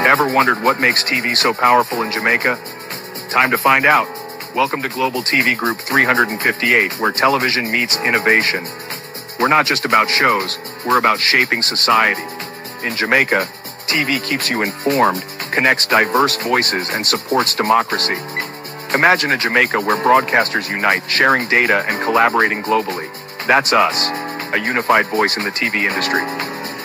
Ever wondered what makes TV so powerful in Jamaica? Time to find out. Welcome to Global TV Group 358, where television meets innovation. We're not just about shows, we're about shaping society. In Jamaica, TV keeps you informed, connects diverse voices, and supports democracy. Imagine a Jamaica where broadcasters unite, sharing data and collaborating globally. That's us, a unified voice in the TV industry.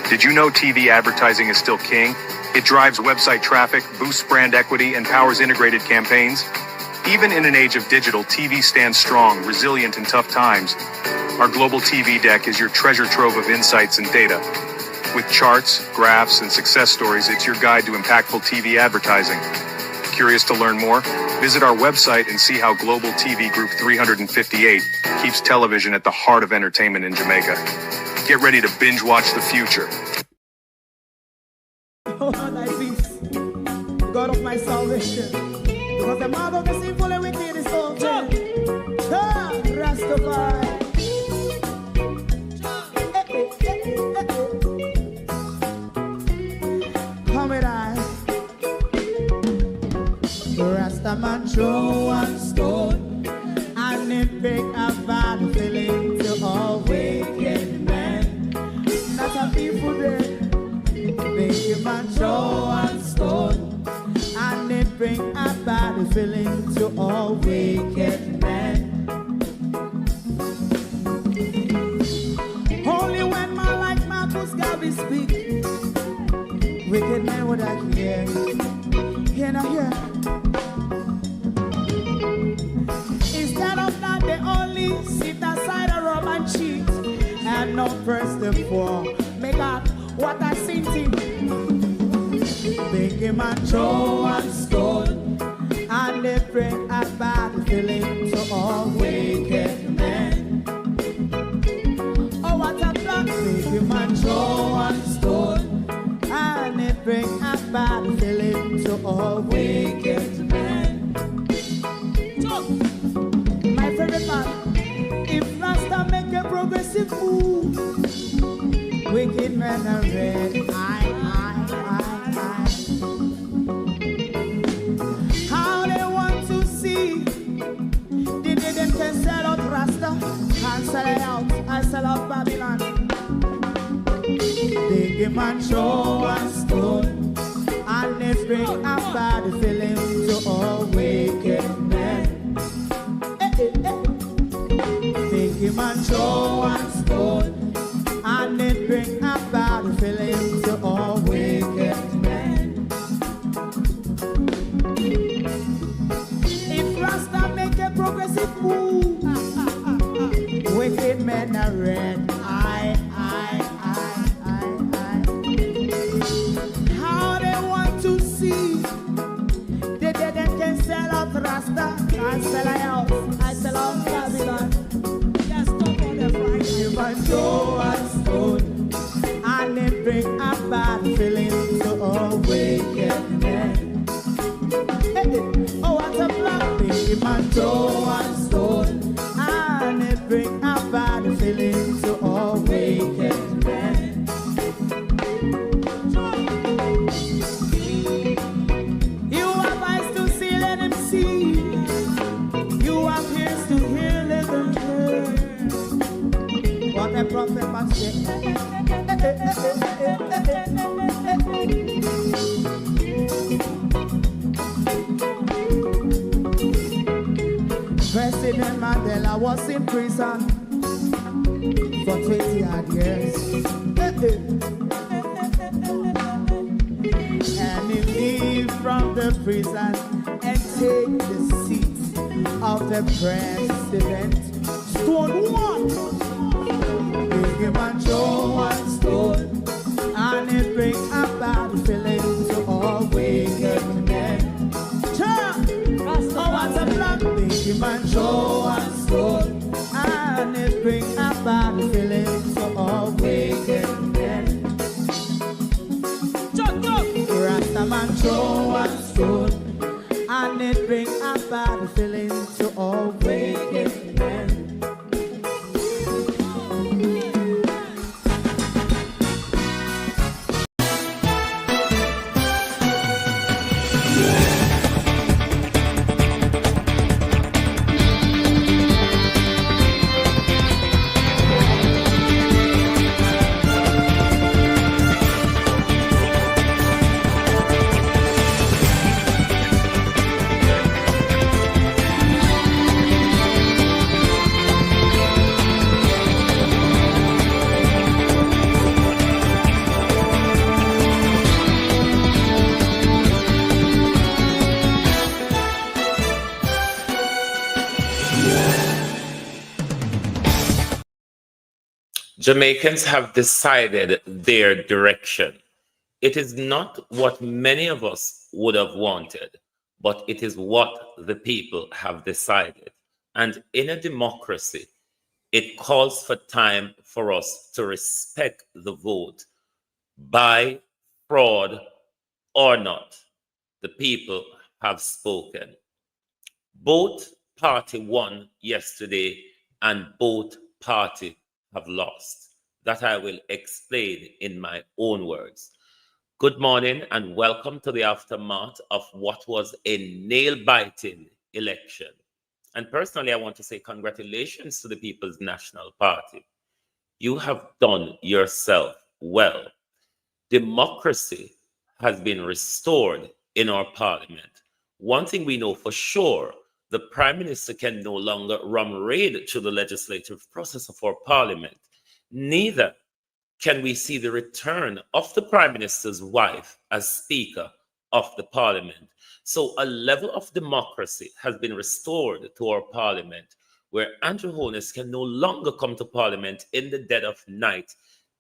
Did you know TV advertising is still king? It drives website traffic, boosts brand equity, and powers integrated campaigns. Even in an age of digital, TV stands strong, resilient in tough times. Our global TV deck is your treasure trove of insights and data. With charts, graphs, and success stories, it's your guide to impactful TV advertising. Curious to learn more? Visit our website and see how Global TV Group 358 keeps television at the heart of entertainment in Jamaica. Get ready to binge watch the future. Oh, thy peace, God of my salvation, because the mouth of the sinful and wicked is open. Rastafari. Come with I. Rastaman throw one stone, and it break a bad feeling to all wicked men. Not a people there. Make a man throw one stone, and it bring a bad feeling to all wicked men. Only when man like Marcus Garvey speak, wicked men would I hear. Hear now hear. Instead of that, they only sit aside and rob and cheat, and not first and for. Make God what I seen to make him a throw and stone, and they bring a bad feeling to all wicked men. Oh, what a plan! Make him a throw and stone, and they bring a bad feeling to all wicked men. So, my favorite man, if Rasta make a progressive move, wicked men are red, I. How they want to see, they can sell out Rasta, and sell it out, and sell out Babylon. They give man show and stone, and they bring a bad feeling to all wicked men. They give man show and stone, and it bring a bad feeling to all wicked men. If Rasta make a progressive move, wicked men are red. How they want to see, they can sell out Rasta, I sell out, I sell out Babylon. Yes, stop on the Friday. You might go and stone, and it bring a bad feeling to all wicked men. Oh, what a black thing, man, throw and stone, and it bring a bad feeling to all wicked men. You have eyes to see, let him see. You have ears to hear, let them hear. What a prophet must say. President Mandela was in prison for 20 odd years. And he leave from the prison and take the seat of the president. Stone one. Big him and show one stone, and it bring a bad feeling to all wicked men. Oh, what's a black? Big him and show one stone, and it bring a bad feeling to all wicked men. Rastaman show one stone, and it bring a bad feeling to all wicked men. Jamaicans have decided their direction. It is not what many of us would have wanted, but it is what the people have decided. And in a democracy, it calls for time for us to respect the vote by fraud or not. The people have spoken. Both party won yesterday and both party have lost. That I will explain in my own words. Good morning and welcome to the aftermath of what was a nail-biting election. And personally, I want to say congratulations to the People's National Party. You have done yourself well. Democracy has been restored in our parliament. One thing we know for sure, the Prime Minister can no longer run raid through the legislative process of our parliament. Neither can we see the return of the Prime Minister's wife as Speaker of the Parliament. So a level of democracy has been restored to our Parliament, where Andrew Holness can no longer come to Parliament in the dead of night,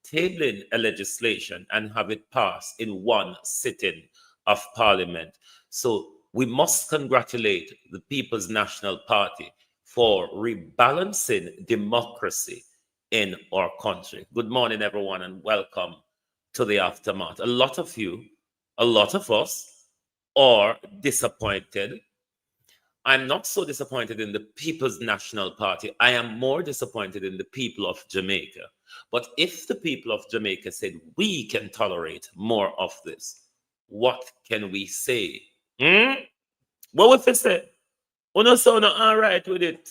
tabling a legislation and have it passed in one sitting of Parliament. So we must congratulate the People's National Party for rebalancing democracy in our country. Good morning, everyone, and welcome to the aftermath. A lot of you, a lot of us are disappointed. I'm not so disappointed in the People's National Party. I am more disappointed in the people of Jamaica. But if the people of Jamaica said we can tolerate more of this, what can we say? What would they say? Uno so not all right with it.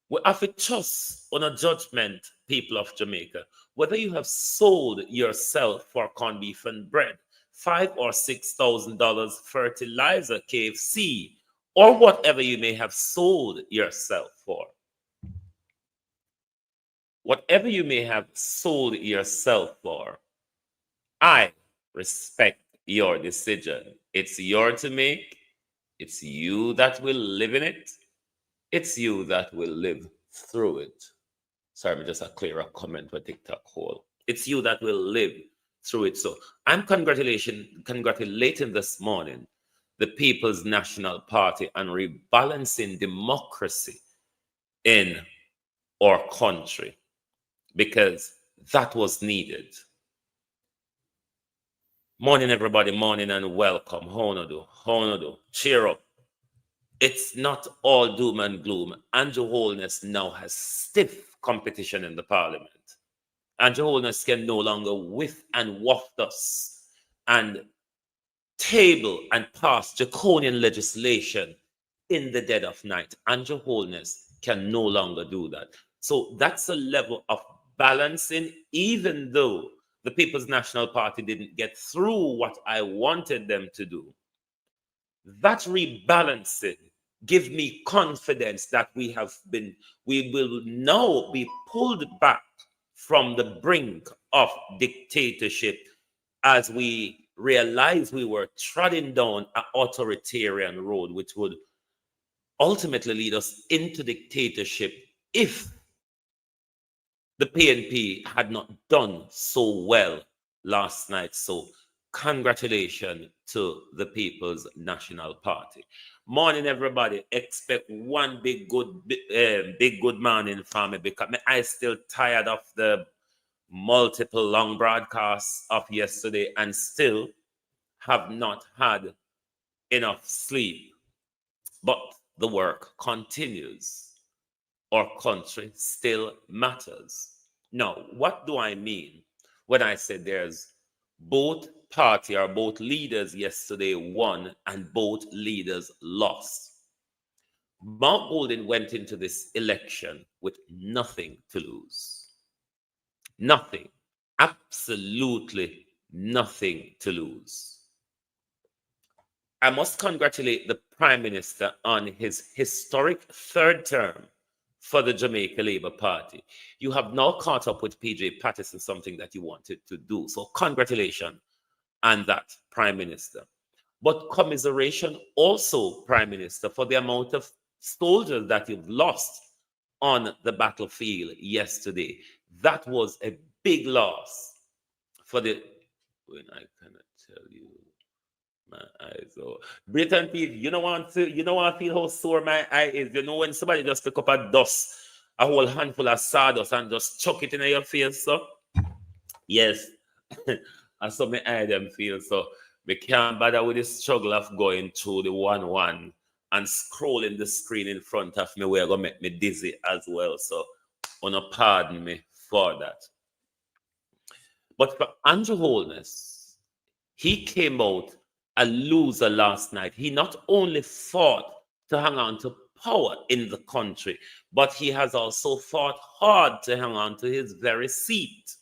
We have to trust on a judgment, people of Jamaica. Whether you have sold yourself for corned beef and bread, $5,000 or $6,000 fertilizer, KFC, or whatever you may have sold yourself for. Whatever you may have sold yourself for, I respect your decision. It's yours to make. It's you that will live in it. It's you that will live through it. Sorry, just a clearer comment for TikTok hole. It's you that will live through it. So I'm congratulating this morning the People's National Party on rebalancing democracy in our country, because that was needed. Morning, everybody. Morning and welcome. Honodu. Cheer up. It's not all doom and gloom. Andrew Holness now has stiff competition in the parliament. Andrew Holness can no longer whiff and waft us and table and pass draconian legislation in the dead of night. Andrew Holness can no longer do that. So that's a level of balancing, even though the People's National Party didn't get through what I wanted them to do. That rebalancing give me confidence that we will now be pulled back from the brink of dictatorship, as we realize we were treading down an authoritarian road, which would ultimately lead us into dictatorship if the PNP had not done so well last night. So congratulations to the People's National Party. Morning, everybody. Expect one big good morning from me, because I still tired of the multiple long broadcasts of yesterday and still have not had enough sleep. But the work continues. Our country still matters. Now, what do I mean when I say there's both party or both leaders yesterday won and both leaders lost. Mark Golding went into this election with nothing to lose. Nothing. Absolutely nothing to lose. I must congratulate the Prime Minister on his historic third term for the Jamaica Labour Party. You have now caught up with PJ Patterson, something that you wanted to do. So congratulations on that, Prime Minister. But commiseration also, Prime Minister, for the amount of soldiers that you've lost on the battlefield yesterday. That was a big loss for the... When I cannot tell you, my eyes. Oh, Britain people, you don't want to feel how sore my eye is. You know when somebody just pick up a dust, a whole handful of sawdust and just chuck it in your face, so yes. And so my eye them feel so we can't bother with the struggle of going through the 1-1 and scrolling the screen in front of me where gonna make me dizzy as well. So wanna pardon me for that. But for Andrew Holness, he came out a loser last night. He not only fought to hang on to power in the country, but he has also fought hard to hang on to his very seat.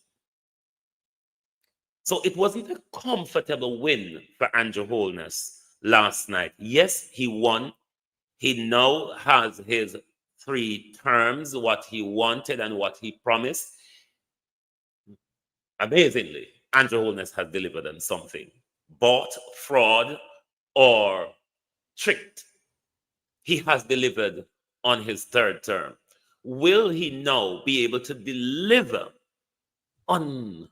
So it wasn't a comfortable win for Andrew Holness last night. Yes, he won. He now has his 3 terms, what he wanted and what he promised. Amazingly, Andrew Holness has delivered on something. Bought, fraud, or tricked. He has delivered on his 3rd term. Will he now be able to deliver on,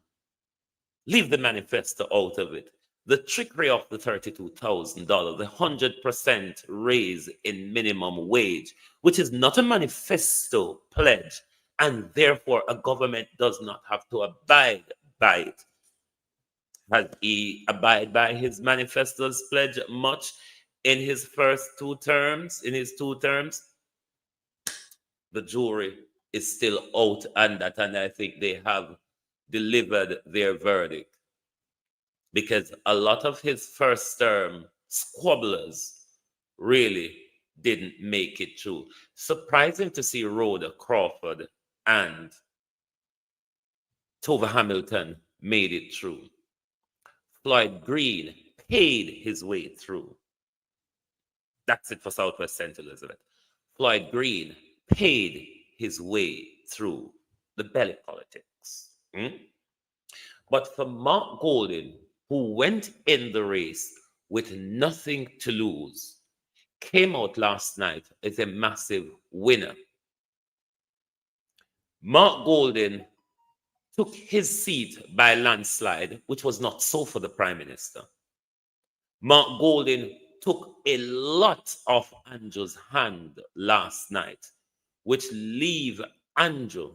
leave the manifesto out of it? The trickery of the $32,000, the 100% raise in minimum wage, which is not a manifesto pledge, and therefore a government does not have to abide by it. Has he abided by his manifesto's pledge much in his first 2 terms? In his 2 terms, the jury is still out on that, and I think they have delivered their verdict. Because a lot of his first term squabblers really didn't make it through. Surprising to see Rhoda Crawford and Tova Hamilton made it through. Floyd Green paid his way through. That's it for Southwest St. Elizabeth. Floyd Green paid his way through the belly politics. But for Mark Golding, who went in the race with nothing to lose, came out last night as a massive winner. Mark Golding took his seat by landslide, which was not so for the Prime Minister. Mark Golding took a lot off Andrew's hand last night, which leave Andrew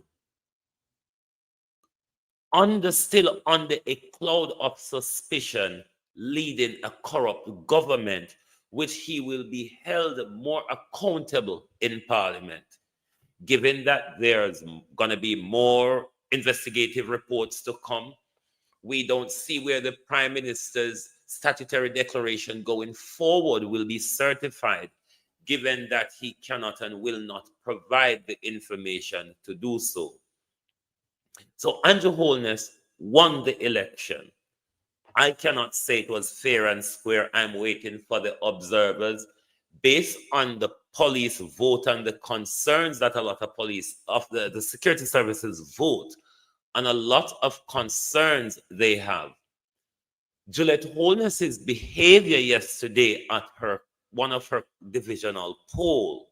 still under a cloud of suspicion, leading a corrupt government, which he will be held more accountable in Parliament. Given that there's going to be more investigative reports to come, we don't see where the Prime Minister's statutory declaration going forward will be certified, given that he cannot and will not provide the information to do so. So Andrew Holness won the election. I cannot say it was fair and square. I'm waiting for the observers. Based on the police vote and the concerns that a lot of police, of the security services vote, and a lot of concerns they have. Juliette Holness's behavior yesterday at one of her divisional poll,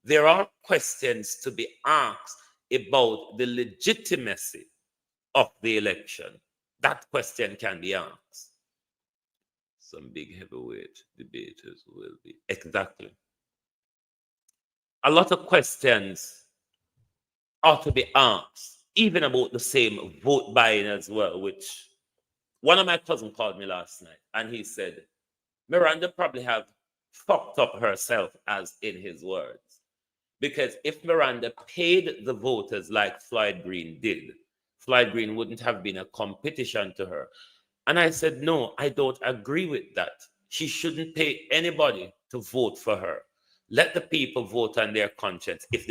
there are questions to be asked about the legitimacy of the election. That question can be asked. Some big heavyweight debaters will be. Exactly. A lot of questions ought to be asked, even about the same vote buying as well, which one of my cousins called me last night, and he said, Miranda probably have fucked up herself, as in his words. Because if Miranda paid the voters like Floyd Green did, Floyd Green wouldn't have been a competition to her. And I said, no, I don't agree with that. She shouldn't pay anybody to vote for her. Let the people vote on their conscience. If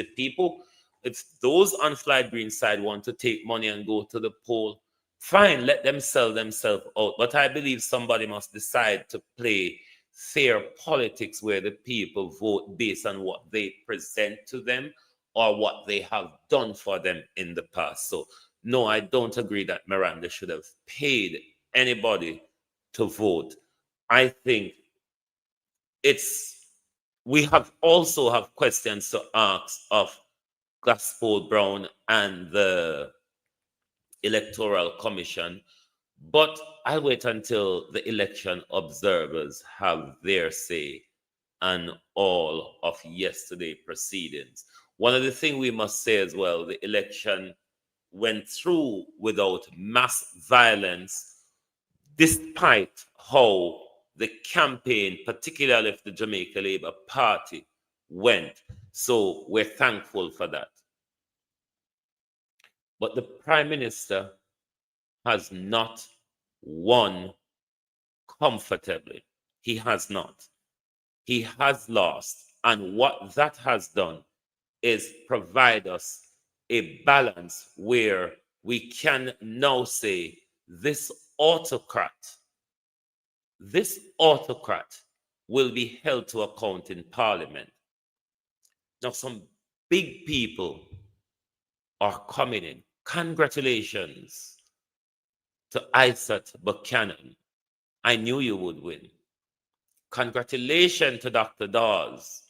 those on Fly Green side want to take money and go to the poll, fine, let them sell themselves out. But I believe somebody must decide to play fair politics where the people vote based on what they present to them or what they have done for them in the past. So, no, I don't agree that Miranda should have paid anybody to vote. I think it's we have also have questions to ask of Gospel Brown and the Electoral Commission, but I'll wait until the election observers have their say on all of yesterday proceedings. One of the things we must say as well, the election went through without mass violence, despite how the campaign, particularly of the Jamaica Labour Party, went. So we're thankful for that. But the Prime Minister has not won comfortably. He has not. He has lost. And what that has done is provide us a balance where we can now say this autocrat will be held to account in Parliament. Now, some big people are coming in. Congratulations to Isaac Buchanan. I knew you would win. Congratulations to Dr. Dawes.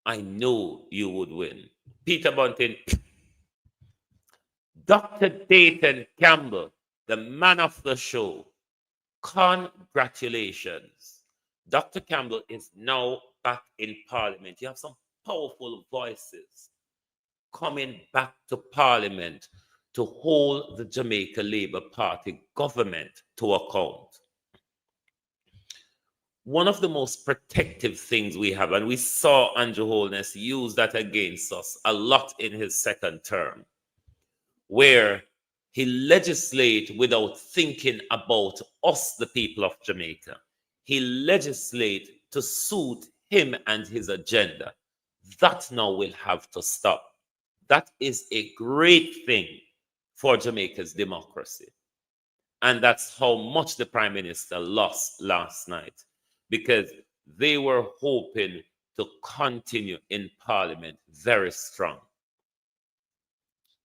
I knew you would win. Peter Bunting, Dr. Dayton Campbell, the man of the show. Congratulations. Dr. Campbell is now back in Parliament. You have some powerful voices coming back to Parliament to hold the Jamaica Labour Party government to account. One of the most protective things we have, and we saw Andrew Holness use that against us a lot in his second term, where he legislates without thinking about us, the people of Jamaica. He legislates to suit him and his agenda. That now will have to stop. That is a great thing for Jamaica's democracy. And that's how much the Prime Minister lost last night, because they were hoping to continue in Parliament very strong.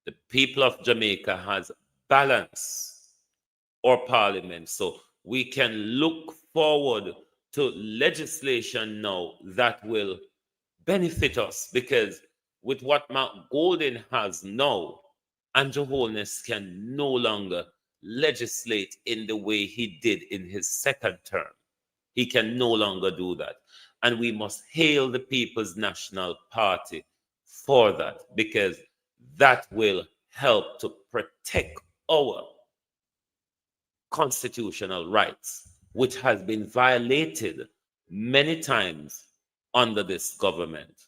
The people of Jamaica has balanced our Parliament, so we can look forward to legislation now that will benefit us, because with what Mark Golden has now, Andrew Holness can no longer legislate in the way he did in his second term. He can no longer do that. And we must hail the People's National Party for that, because that will help to protect our constitutional rights, which has been violated many times under this government.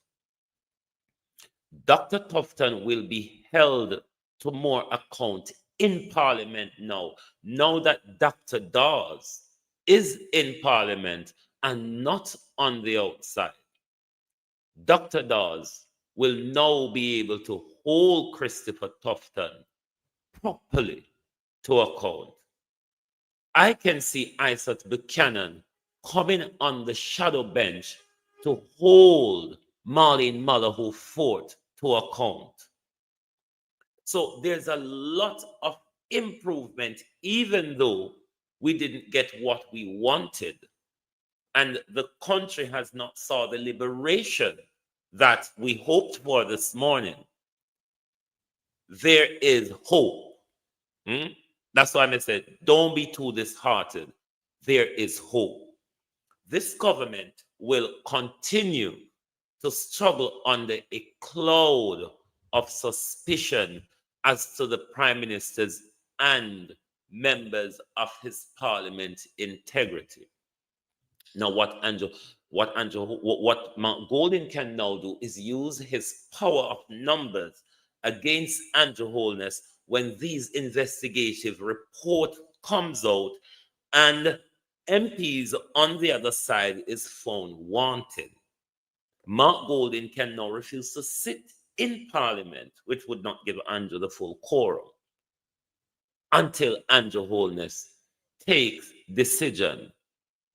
Dr. Tufton will be held to more account in Parliament now that Dr. Dawes is in Parliament and not on the outside. Dr. Dawes will now be able to hold Christopher Tufton properly to account. I can see Isaac Buchanan coming on the shadow bench to hold Marlene Malahoo Fort to account. So there's a lot of improvement, even though we didn't get what we wanted, and the country has not saw the liberation that we hoped for this morning. There is hope. That's why I said, don't be too disheartened. There is hope. This government will continue to struggle under a cloud of suspicion as to the Prime Minister's and members of his Parliament integrity. Now, what Mark Golden can now do is use his power of numbers against Andrew Holness when these investigative report comes out and MPs on the other side is found wanted. Mark Golding can now refuse to sit in Parliament, which would not give Andrew the full quorum, until Andrew Holness takes decision.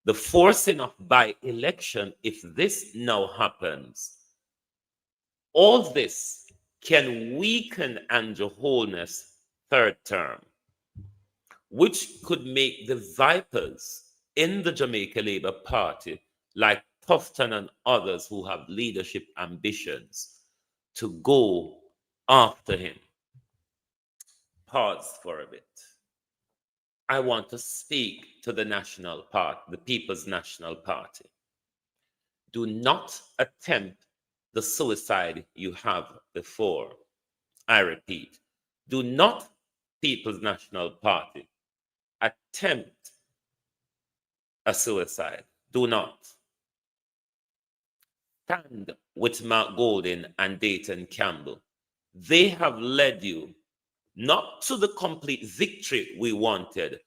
The forcing of by-election, if this now happens, all this can weaken Andrew Holness' third term, which could make the vipers in the Jamaica Labour Party, like Tufton and others who have leadership ambitions, to go after him. Pause for a bit. I want to speak to the National Party, the People's National Party. Do not attempt the suicide you have before. I repeat, do not, People's National Party, attempt a suicide. Do not. Stand with Mark Golding and Dayton Campbell. They have led you not to the complete victory we wanted,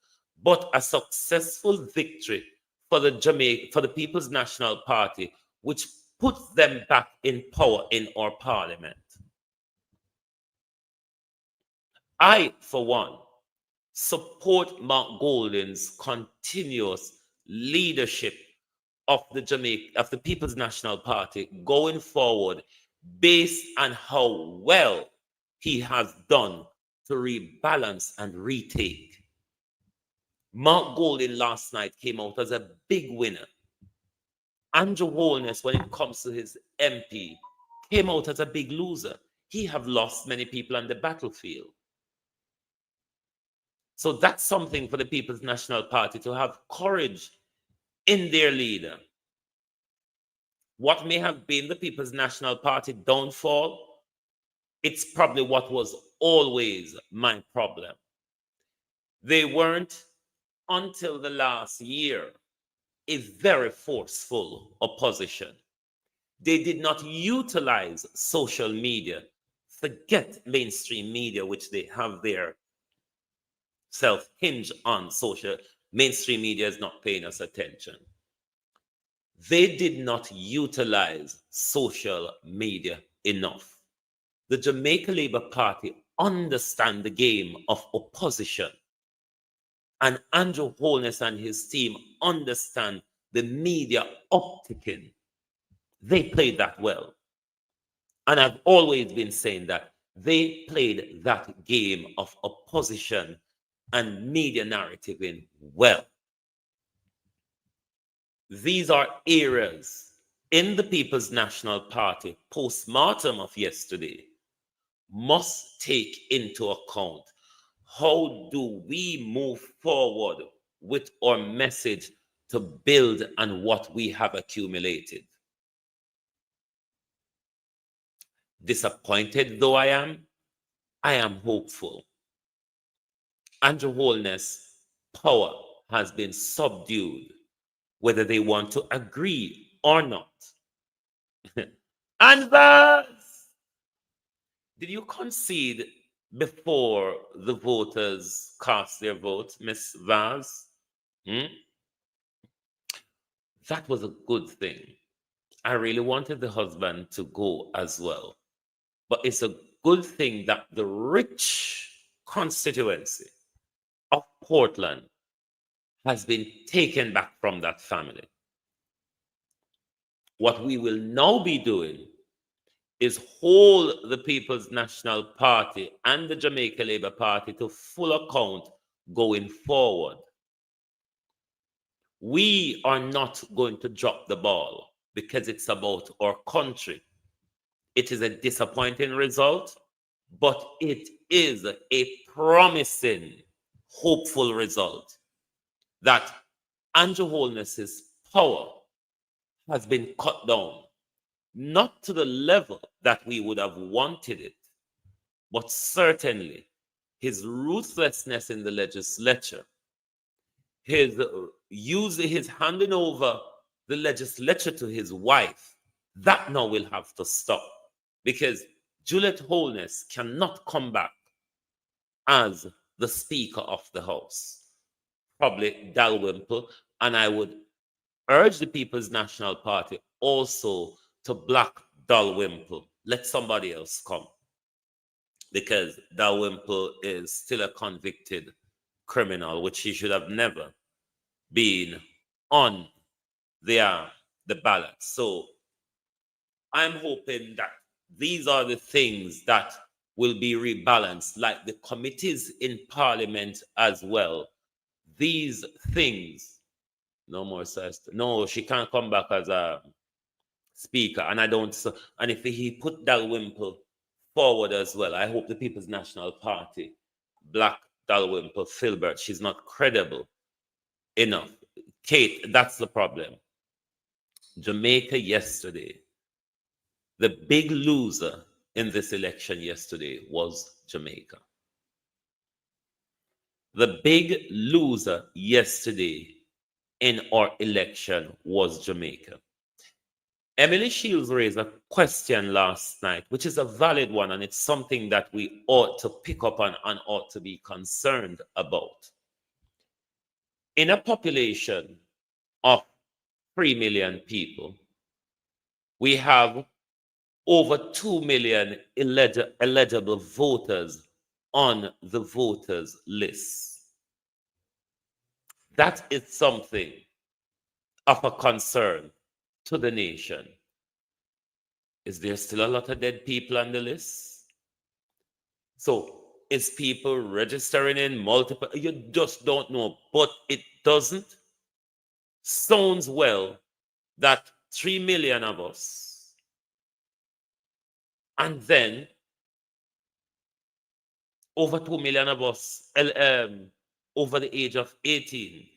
but a successful victory for the People's National Party, which puts them back in power in our parliament. I, for one, support Mark Golding's continuous leadership of the People's National Party going forward, based on how well he has done to rebalance and retake. Mark Golding last night came out as a big winner. Andrew Holness, when it comes to his MP, came out as a big loser. He have lost many people on the battlefield. So that's something for the People's National Party to have courage in their leader. What may have been the People's National Party downfall, it's probably what was always my problem. They weren't, until the last year, a very forceful opposition. They did not utilize social media. Forget mainstream media, which they have their self-hinge on. Mainstream media is not paying us attention. They did not utilize social media enough. The Jamaica Labour Party understand the game of opposition. And Andrew Holness and his team understand the media opticking. They played that well. And I've always been saying that they played that game of opposition and media narrativing well. These are areas in the People's National Party, post-mortem of yesterday, must take into account. How do we move forward with our message to build on what we have accumulated? Disappointed though I am hopeful. Andrew Holness' power has been subdued, whether they want to agree or not. And thus, did you concede before the voters cast their vote, Miss Vaz? That was a good thing. I really wanted the husband to go as well. But it's a good thing that the rich constituency of Portland has been taken back from that family. What we will now be doing is hold the People's National Party and the Jamaica Labour Party to full account going forward. We are not going to drop the ball because it's about our country. It is a disappointing result, but it is a promising, hopeful result that Andrew Holness's power has been cut down, not to the level that we would have wanted it, but certainly his ruthlessness in the legislature, his handing over the legislature to his wife, that now will have to stop, because Juliet Holness cannot come back as the Speaker of the House. probably Dalrymple, and I would urge the People's National Party also to block Dalrymple. Let somebody else come, because Dalrymple is still a convicted criminal, which he should have never been on the ballot. So I'm hoping that these are the things that will be rebalanced, like the committees in Parliament as well. These things, no more sister. No, she can't come back as a speaker, and I don't. And if he put Dalrymple forward as well, I hope the People's National Party black Dalrymple Filbert. She's not credible enough. Kate, that's the problem. Jamaica yesterday, the big loser in this election yesterday was Jamaica. The big loser yesterday in our election was Jamaica. Emily Shields raised a question last night, which is a valid one, and it's something that we ought to pick up on and ought to be concerned about. In a population of 3 million people, we have over 2 million eligible voters on the voters list. That is something of a concern to the nation. Is there still a lot of dead people on the list? So is people registering in multiple? You just don't know. But it doesn't sounds well that 3 million of us, and then over 2 million of us over the age of 18.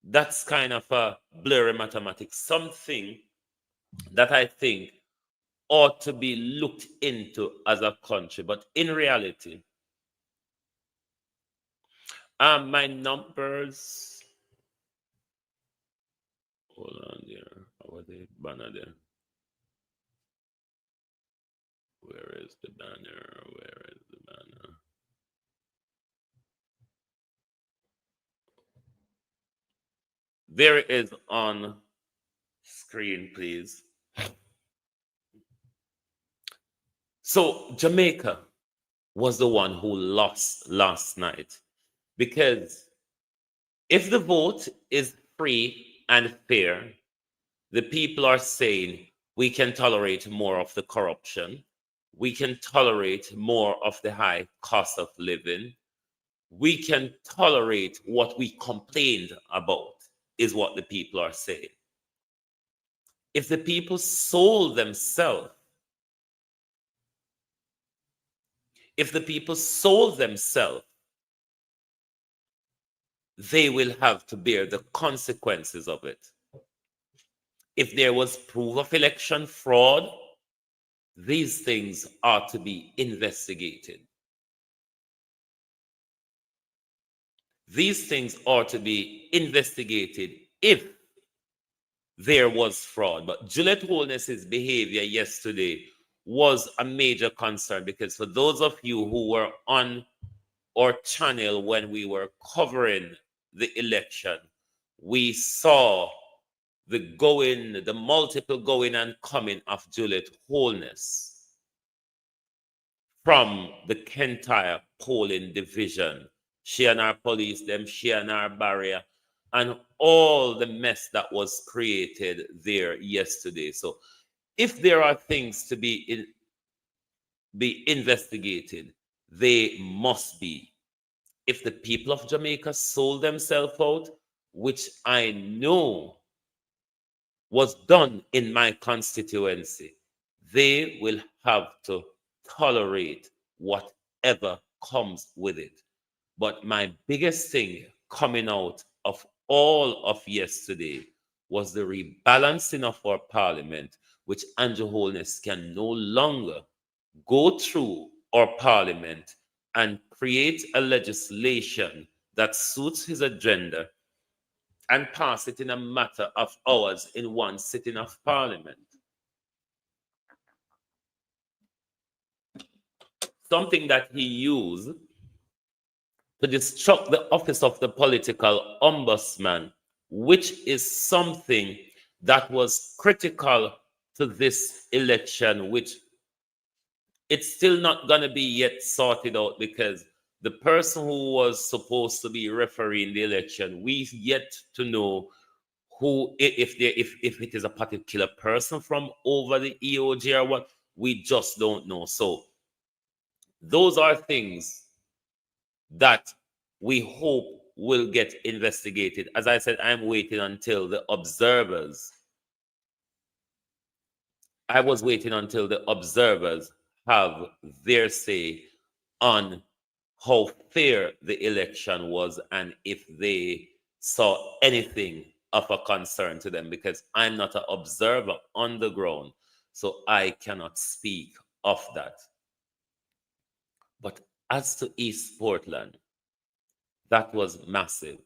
That's kind of a blurry mathematics, something that I think ought to be looked into as a country. But in reality, my numbers, hold on there, how was the banner there? Where is the banner? Where is the banner? There it is on screen, please. So Jamaica was the one who lost last night, because if the vote is free and fair, the people are saying we can tolerate more of the corruption, we can tolerate more of the high cost of living, we can tolerate what we complained about, is what the people are saying. If the people sold themselves, they will have to bear the consequences of it. If there was proof of election fraud, these things are to be investigated. These things are to be investigated if there was fraud. But Juliet Holness's behavior yesterday was a major concern, because for those of you who were on our channel when we were covering the election, we saw the multiple going and coming of Juliet Holness from the Kintyre polling division. She and our police, she and our barrier, and all the mess that was created there yesterday. So if there are things to be investigated, they must be. If the people of Jamaica sold themselves out, which I know was done in my constituency, they will have to tolerate whatever comes with it. But my biggest thing coming out of all of yesterday was the rebalancing of our parliament, which Andrew Holness can no longer go through our parliament and create a legislation that suits his agenda and pass it in a matter of hours in one sitting of parliament. Something that he used to destruct the office of the political ombudsman, which is something that was critical to this election, which it's still not going to be yet sorted out, because the person who was supposed to be refereeing the election, we've yet to know who, if it is a particular person from over the EOG or what, we just don't know. So those are things that we hope will get investigated. As I said, I'm waiting until the observers. I was waiting until the observers have their say on how fair the election was and if they saw anything of a concern to them, because I'm not an observer on the ground, so I cannot speak of that. But as to East Portland, that was massive.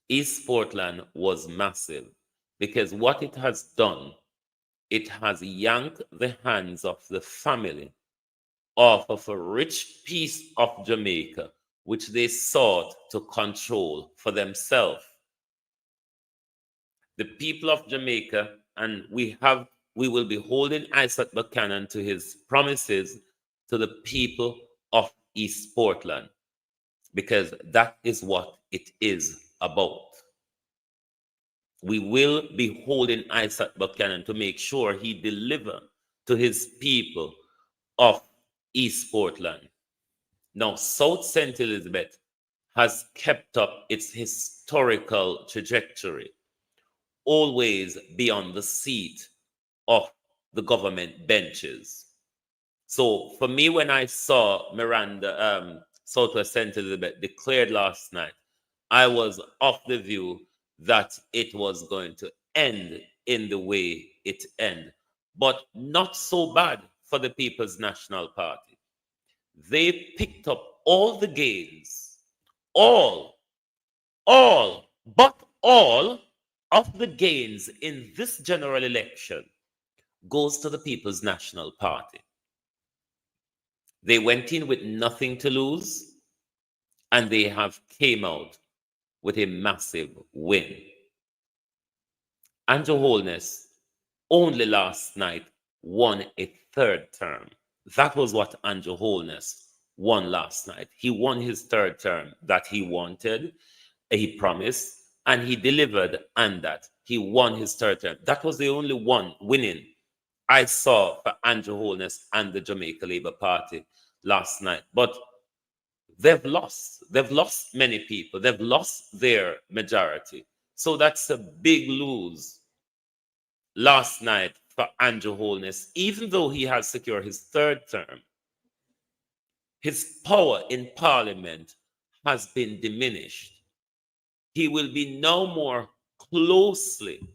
East Portland was massive because what it has done, it has yanked the hands of the family off of a rich piece of Jamaica, which they sought to control for themselves. The people of Jamaica, and we will be holding Isaac Buchanan to his promises to the people of East Portland, because that is what it is about. We will be holding Isaac Buchanan to make sure he delivers to his people of East Portland. Now, South St. Elizabeth has kept up its historical trajectory, always be on the seat of the government benches. So for me, when I saw Miranda, Southwest St. Elizabeth declared last night, I was of the view that it was going to end in the way it ended, but not so bad for the People's National Party. They picked up all the gains, all of the gains in this general election goes to the People's National Party. They went in with nothing to lose, and they have came out with a massive win. Andrew Holness only last night won a third term. That was what Andrew Holness won last night. He won his third term that he wanted, he promised, and he delivered, and that he won his third term. That was the only one winning I saw for Andrew Holness and the Jamaica Labour Party last night. But they've lost. They've lost many people. They've lost their majority. So that's a big lose last night for Andrew Holness. Even though he has secured his third term, his power in Parliament has been diminished. He will be now more closely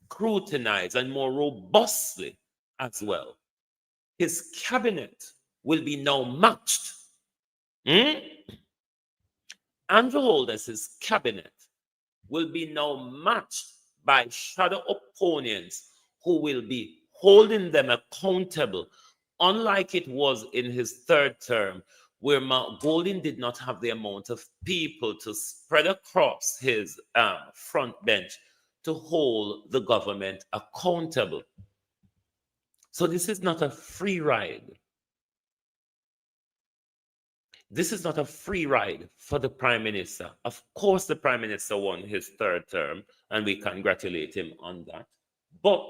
scrutinized and more robustly as well. His cabinet will be now matched. Andrew Holness's cabinet will be now matched by shadow opponents who will be holding them accountable, unlike it was in his third term, where Mark Golding did not have the amount of people to spread across his front bench to hold the government accountable. So this is not a free ride. This is not a free ride for the Prime Minister. Of course, the Prime Minister won his third term, and we congratulate him on that. But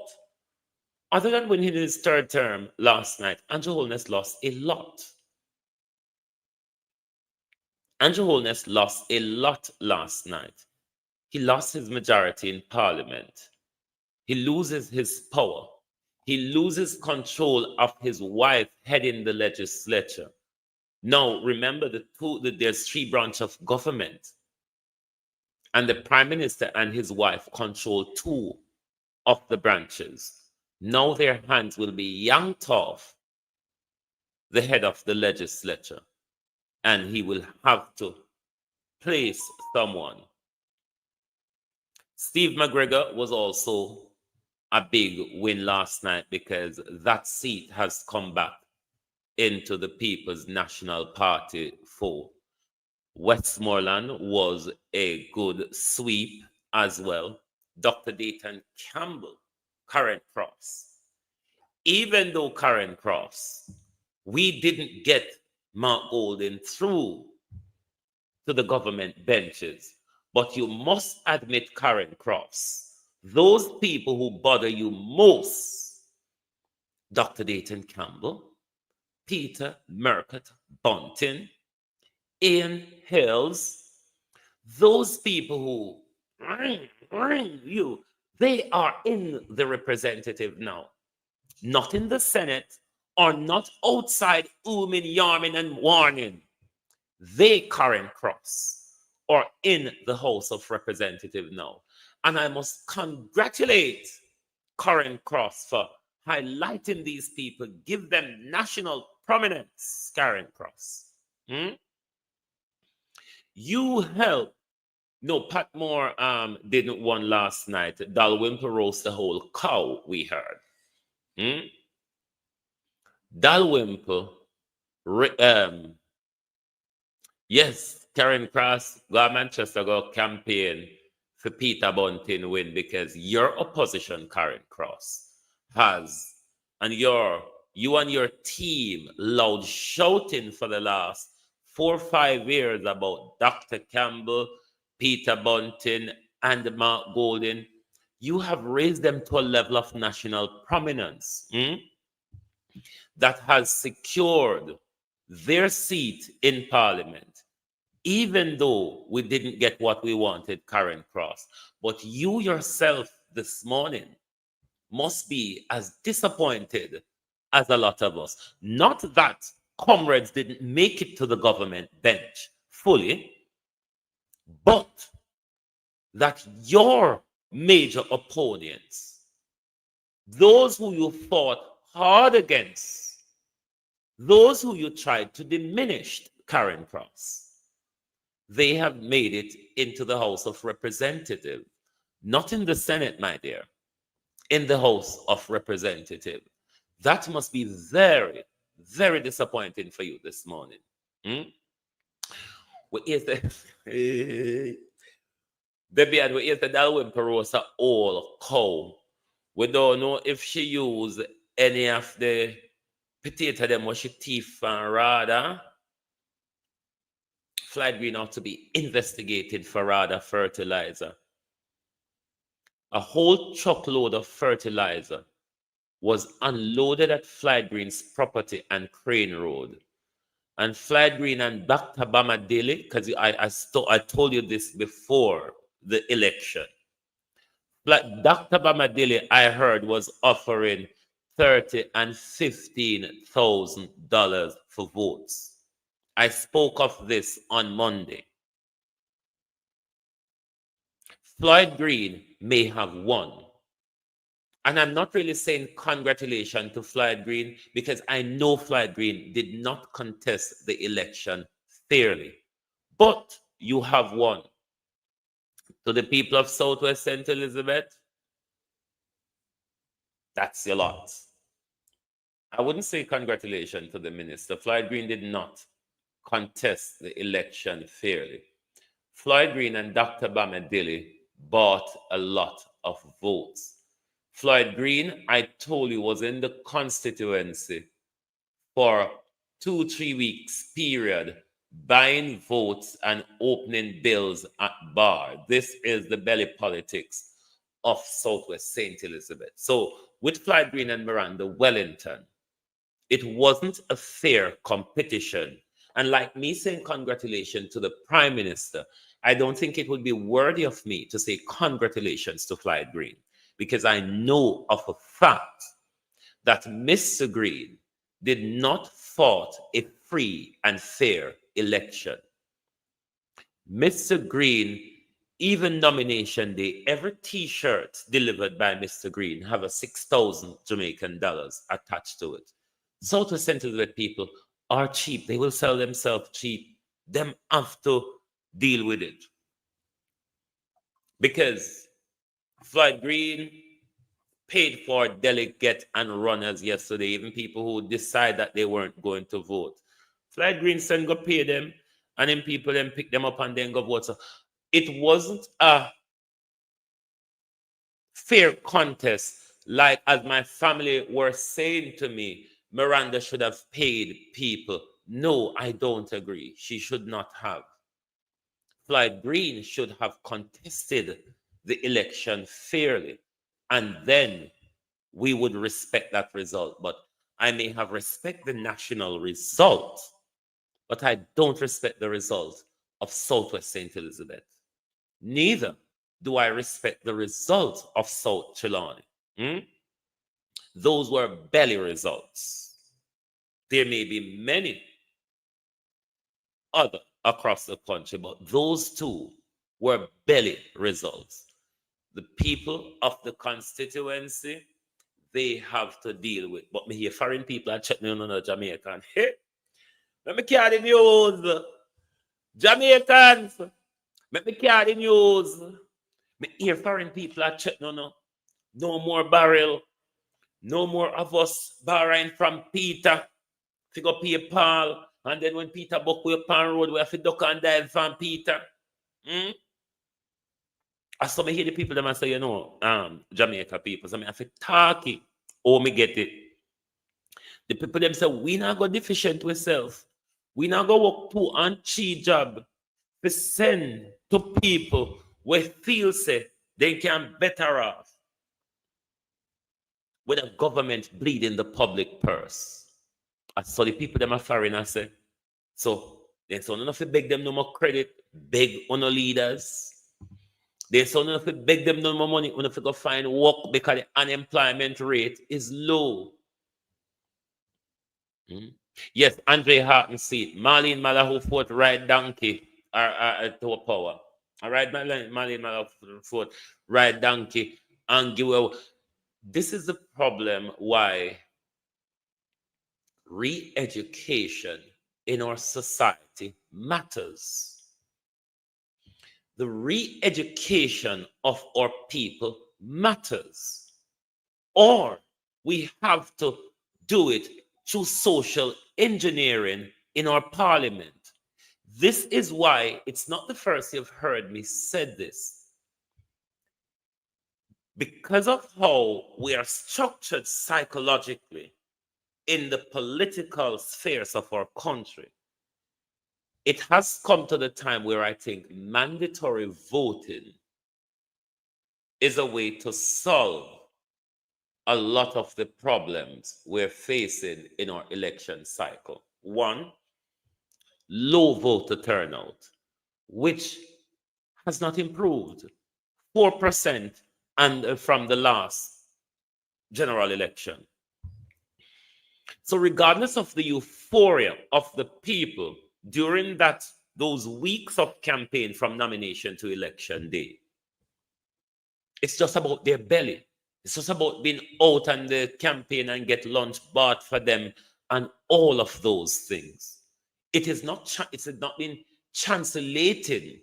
other than winning his third term last night, Andrew Holness lost a lot. Andrew Holness lost a lot last night. He lost his majority in Parliament. He loses his power. He loses control of his wife heading the legislature. Now, remember, there's three branches of government, and the Prime Minister and his wife control two of the branches. Now their hands will be yanked off the head of the legislature, and he will have to place someone. Steve McGregor was also a big win last night, because that seat has come back into the People's National Party fold. Westmoreland was a good sweep as well. Dr. Dayton Campbell, Karen Cross. Even though Karen Cross, we didn't get Mark Golden through to the government benches, but you must admit, Karen Cross, those people who bother you most, Dr. Dayton Campbell, Peter Mercott Bunting, Ian Hills, those people who you, they are in the representative now, not in the Senate or not outside ooming, yarming, and warning. They, Karen Cross, are in the House of Representatives now. And I must congratulate Karen Cross for highlighting these people, give them national prominence, Karen Cross. You help. No, Pat Moore didn't won last night. Dalrymple roast the whole cow, we heard. Dalrymple, yes, Karen Cross, go to Manchester, go campaign for Peter Bunting win, because your opposition, Karen Cross, has, and you and your team loud shouting for the last 4 or 5 years about Dr. Campbell, Peter Bunting, and Mark Golden. You have raised them to a level of national prominence that has secured their seat in Parliament, even though we didn't get what we wanted, Karen Cross. But you yourself this morning must be as disappointed as a lot of us. Not that comrades didn't make it to the government bench fully, but that your major opponents, those who you fought hard against, those who you tried to diminish, Karen Cross, they have made it into the House of Representatives. Not in the Senate, my dear, in the House of Representatives. That must be very, very disappointing for you this morning. What is the Debbie, we is the Dalrymple roast a old cow. We don't know if she used any of the potato them what she teeth and rather. Flight Green ought to be investigated for rather fertilizer. A whole truckload of fertilizer was unloaded at Flight Green's property and Crane Road. And Flight Green and Dr. Bamadili, because I told you this before the election. Dr. Bamadili, I heard, was offering $30,000 and $15,000 for votes. I spoke of this on Monday. Floyd Green may have won. And I'm not really saying congratulations to Floyd Green, because I know Floyd Green did not contest the election fairly. But you have won. To the people of Southwest St. Elizabeth, that's your lot. I wouldn't say congratulations to the minister. Floyd Green did not contest the election fairly. Floyd Green and Dr. Bamadili bought a lot of votes. Floyd Green, I told you, was in the constituency for 2-3 weeks period, buying votes and opening bills at bar. This is the belly politics of Southwest St. Elizabeth. So with Floyd Green and Miranda Wellington, it wasn't a fair competition. And like me saying congratulations to the Prime Minister, I don't think it would be worthy of me to say congratulations to Floyd Green, because I know of a fact that Mr. Green did not fight a free and fair election. Mr. Green, even nomination day, every t-shirt delivered by Mr. Green have a 6,000 Jamaican dollars attached to it. Southwest St. Elizabeth people are cheap. They will sell themselves cheap. Them have to deal with it. Because Floyd Green paid for delegate and runners yesterday, even people who decide that they weren't going to vote. Floyd Green said go pay them, And then people then pick them up and then go vote. So it wasn't a fair contest, like as my family were saying to me, Miranda should have paid people. No, I don't agree. She should not have. Floyd Green should have contested the election fairly, and then we would respect that result. But I may have respect the national result, but I don't respect the result of Southwest St. Elizabeth. Neither do I respect the result of South Trelawney. Those were belly results. There may be many other across the country, but those two were belly results. The people of the constituency, they have to deal with. But me hear foreign people are checking on the Jamaican. Hey, let me carry the news. Jamaicans, let me carry the news. Me hear foreign people are checking on no more barrel. No more of us borrowing from Peter to go pay Paul. And then when Peter book we upon road, we have to duck and dive from Peter. I saw me hear the people them say, Jamaica people. So I have to talk it. Oh, me get it. The people them say, we not go deficient ourselves. We not go work 2 and 3 job to send to people where feel say they can better off with a government bleeding the public purse. I saw the people them are foreign, I say. So then so enough to beg them no more credit, beg on the leaders. Then so enough to beg them no more money, enough to go find work because the unemployment rate is low. Yes, Andre Harton see Marlene Malahoo fought ride donkey to power. All right, Marlene Malahoo fought ride donkey and give away. This is the problem why re-education in our society matters. The re-education of our people matters. Or we have to do it through social engineering in our parliament. This is why it's not the first you've heard me said this. Because of how we are structured psychologically in the political spheres of our country, it has come to the time where I think mandatory voting is a way to solve a lot of the problems we're facing in our election cycle. One, low voter turnout, which has not improved. 4% and from the last general election. So regardless of the euphoria of the people during those weeks of campaign from nomination to election day, it's just about their belly. It's just about being out on the campaign and get lunch bought for them and all of those things. It is not been translated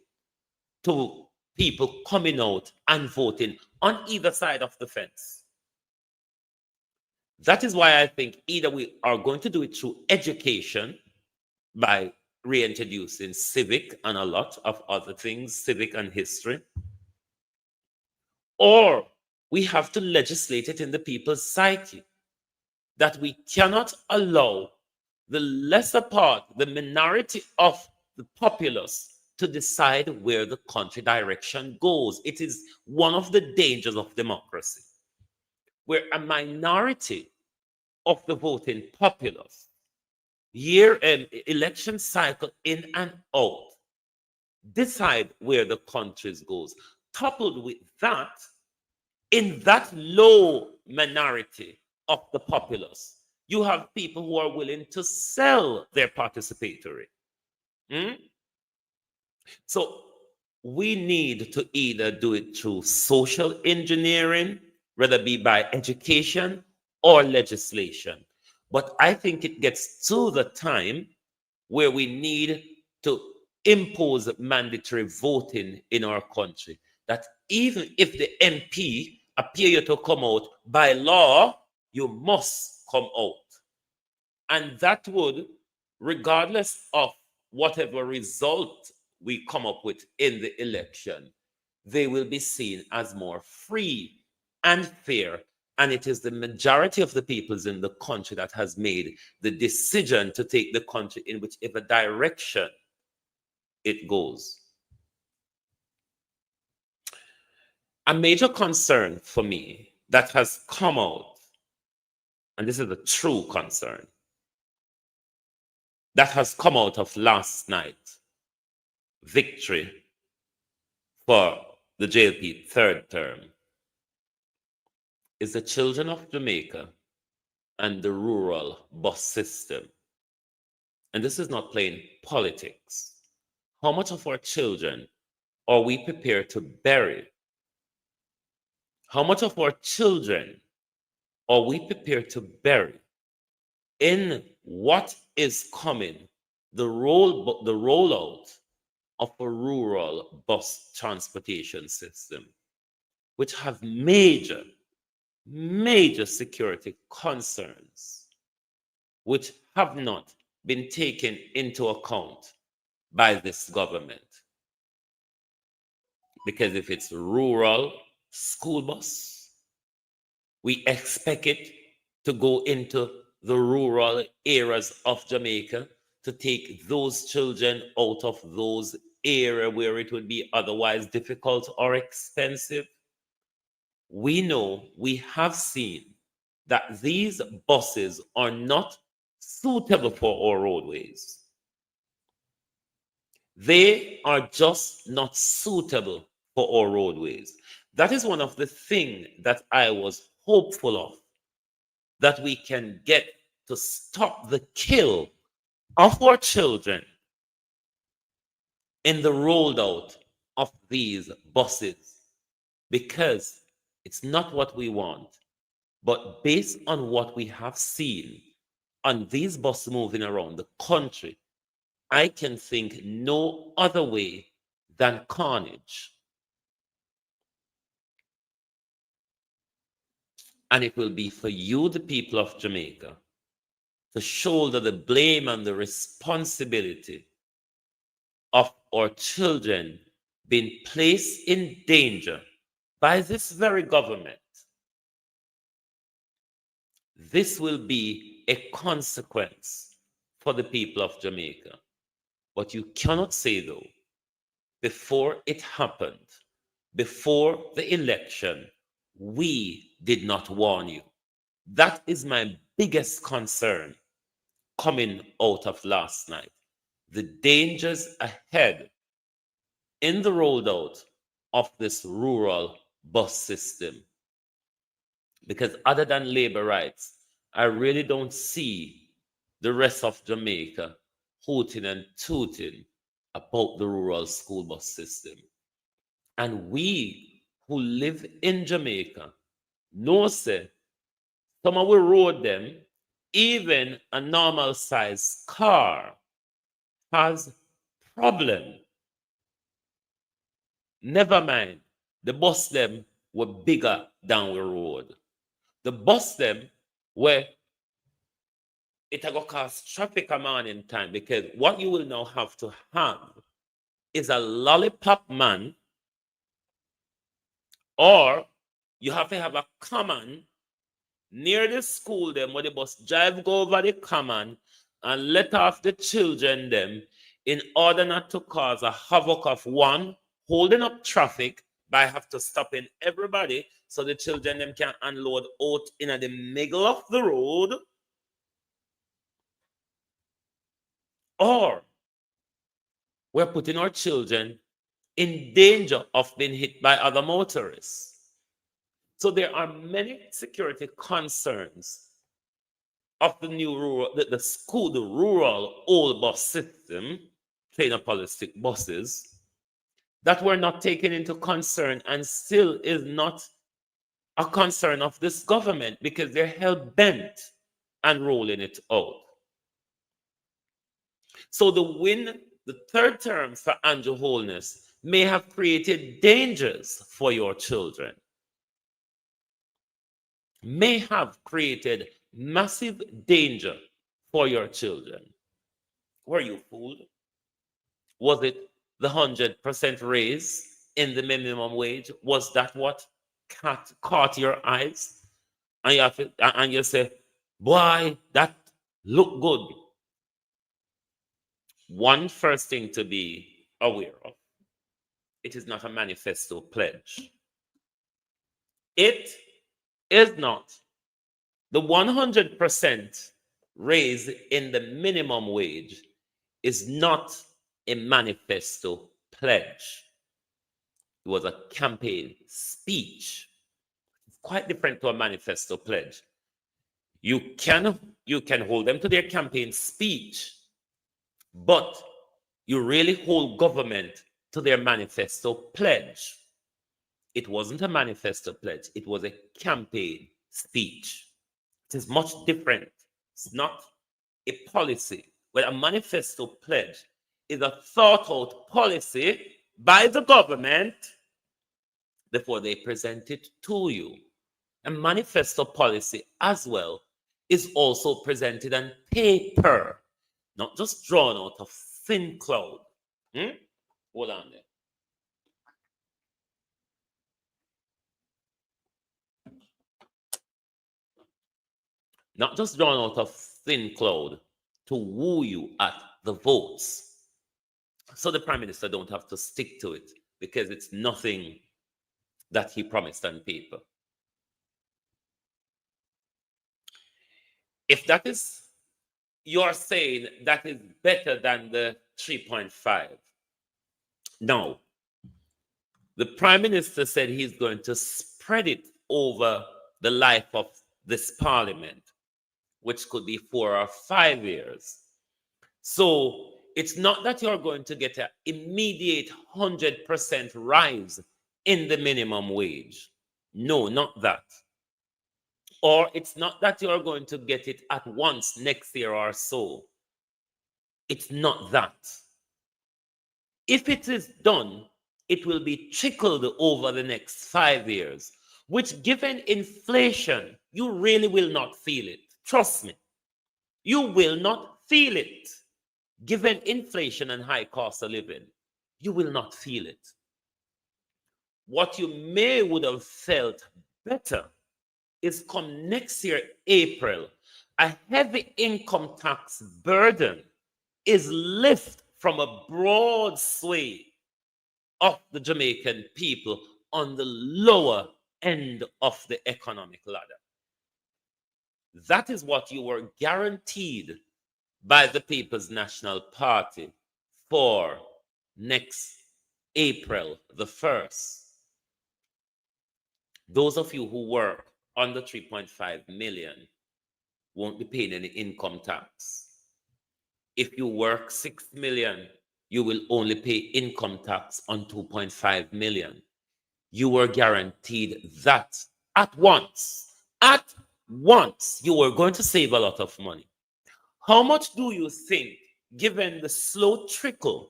to people coming out and voting on either side of the fence. That is why I think either we are going to do it through education by reintroducing civic and a lot of other things, civic and history, or we have to legislate it in the people's psyche that we cannot allow the lesser part, the minority of the populace, to decide where the country direction goes. It is one of the dangers of democracy, where a minority of the voting populace, election cycle in and out, decide where the country goes. Coupled with that, in that low minority of the populace, you have people who are willing to sell their participatory. So we need to either do it through social engineering, whether it be by education or legislation. But I think it gets to the time where we need to impose mandatory voting in our country. That even if the MP appear you to come out, by law, you must come out. And that would, regardless of whatever result we come up with in the election, they will be seen as more free and fair. And it is the majority of the peoples in the country that has made the decision to take the country in whichever direction it goes. A major concern for me that has come out, and this is a true concern, that has come out of last night's victory for the JLP third term, is the children of Jamaica and the rural bus system. And this is not playing politics. How much of our children are we prepared to bury? How much of our children are we prepared to bury in what is coming, the rollout of a rural bus transportation system, which have major security concerns, which have not been taken into account by this government? Because if it's rural school bus, we expect it to go into the rural areas of Jamaica to take those children out of those areas where it would be otherwise difficult or expensive. We know, we have seen that these buses are not suitable for our roadways. They are just not suitable for our roadways. That is one of the things that I was hopeful of, that we can get to stop the kill of our children in the rolled out of these buses, because it's not what we want. But based on what we have seen on these buses moving around the country, I can think no other way than carnage. And it will be for you, the people of Jamaica, to shoulder the blame and the responsibility of our children being placed in danger by this very government. This will be a consequence for the people of Jamaica. But you cannot say, though, before it happened, before the election, we did not warn you. That is my biggest concern coming out of last night. The dangers ahead in the rollout of this rural bus system. Because other than labor rights, I really don't see the rest of Jamaica hooting and tooting about the rural school bus system. And we who live in Jamaica know, say, some of we road them, even a normal size car has problem. Never mind, the bus them were bigger than the road. The bus them were, it will cause traffic a morning time, because what you will now have to have is a lollipop man, or you have to have a common near the school them where the bus drive go over the common and let off the children them, in order not to cause a havoc of one, holding up traffic by have to stop in everybody so the children them can unload out in the middle of the road, or we're putting our children in danger of being hit by other motorists. So there are many security concerns of the new rural, the rural old bus system, trainer policy buses, that were not taken into concern and still is not a concern of this government, because they're hell-bent and rolling it out. So the third term for Andrew Holness may have created dangers for your children, may have created massive danger for your children. Were you fooled? Was it the 100% raise in the minimum wage? Was that what caught your eyes? And you say, boy, that look good. One first thing to be aware of, it is not a manifesto pledge. It is not. The 100% raise in the minimum wage is not a manifesto pledge. It was a campaign speech. It's quite different to a manifesto pledge. You can hold them to their campaign speech, but you really hold government to their manifesto pledge. It wasn't a manifesto pledge, it was a campaign speech. It is much different. It's not a policy. But a manifesto pledge is a thought out policy by the government before they present it to you. A manifesto policy as well is also presented on paper, not just drawn out of thin cloud. Hold on there. Not just drawn out of thin cloud to woo you at the votes. So the Prime Minister don't have to stick to it because it's nothing that he promised on paper. If that is, you're saying that is better than the 3.5. Now, the Prime Minister said he's going to spread it over the life of this Parliament, which could be 4 or 5 years. So it's not that you're going to get an immediate 100% rise in the minimum wage. No, not that. Or it's not that you're going to get it at once next year or so. It's not that. If it is done, it will be trickled over the next 5 years, which given inflation, you really will not feel it. Trust me. You will not feel it. Given inflation and high cost of living, you will not feel it. What you would have felt better is come next year, April, a heavy income tax burden is lifted from a broad sway of the Jamaican people on the lower end of the economic ladder. That is what you were guaranteed by the People's National Party for next April the 1st. Those of you who work under 3.5 million won't be paying any income tax. If you work 6 million, you will only pay income tax on 2.5 million. You were guaranteed that at once. At once, you were going to save a lot of money. How much do you think, given the slow trickle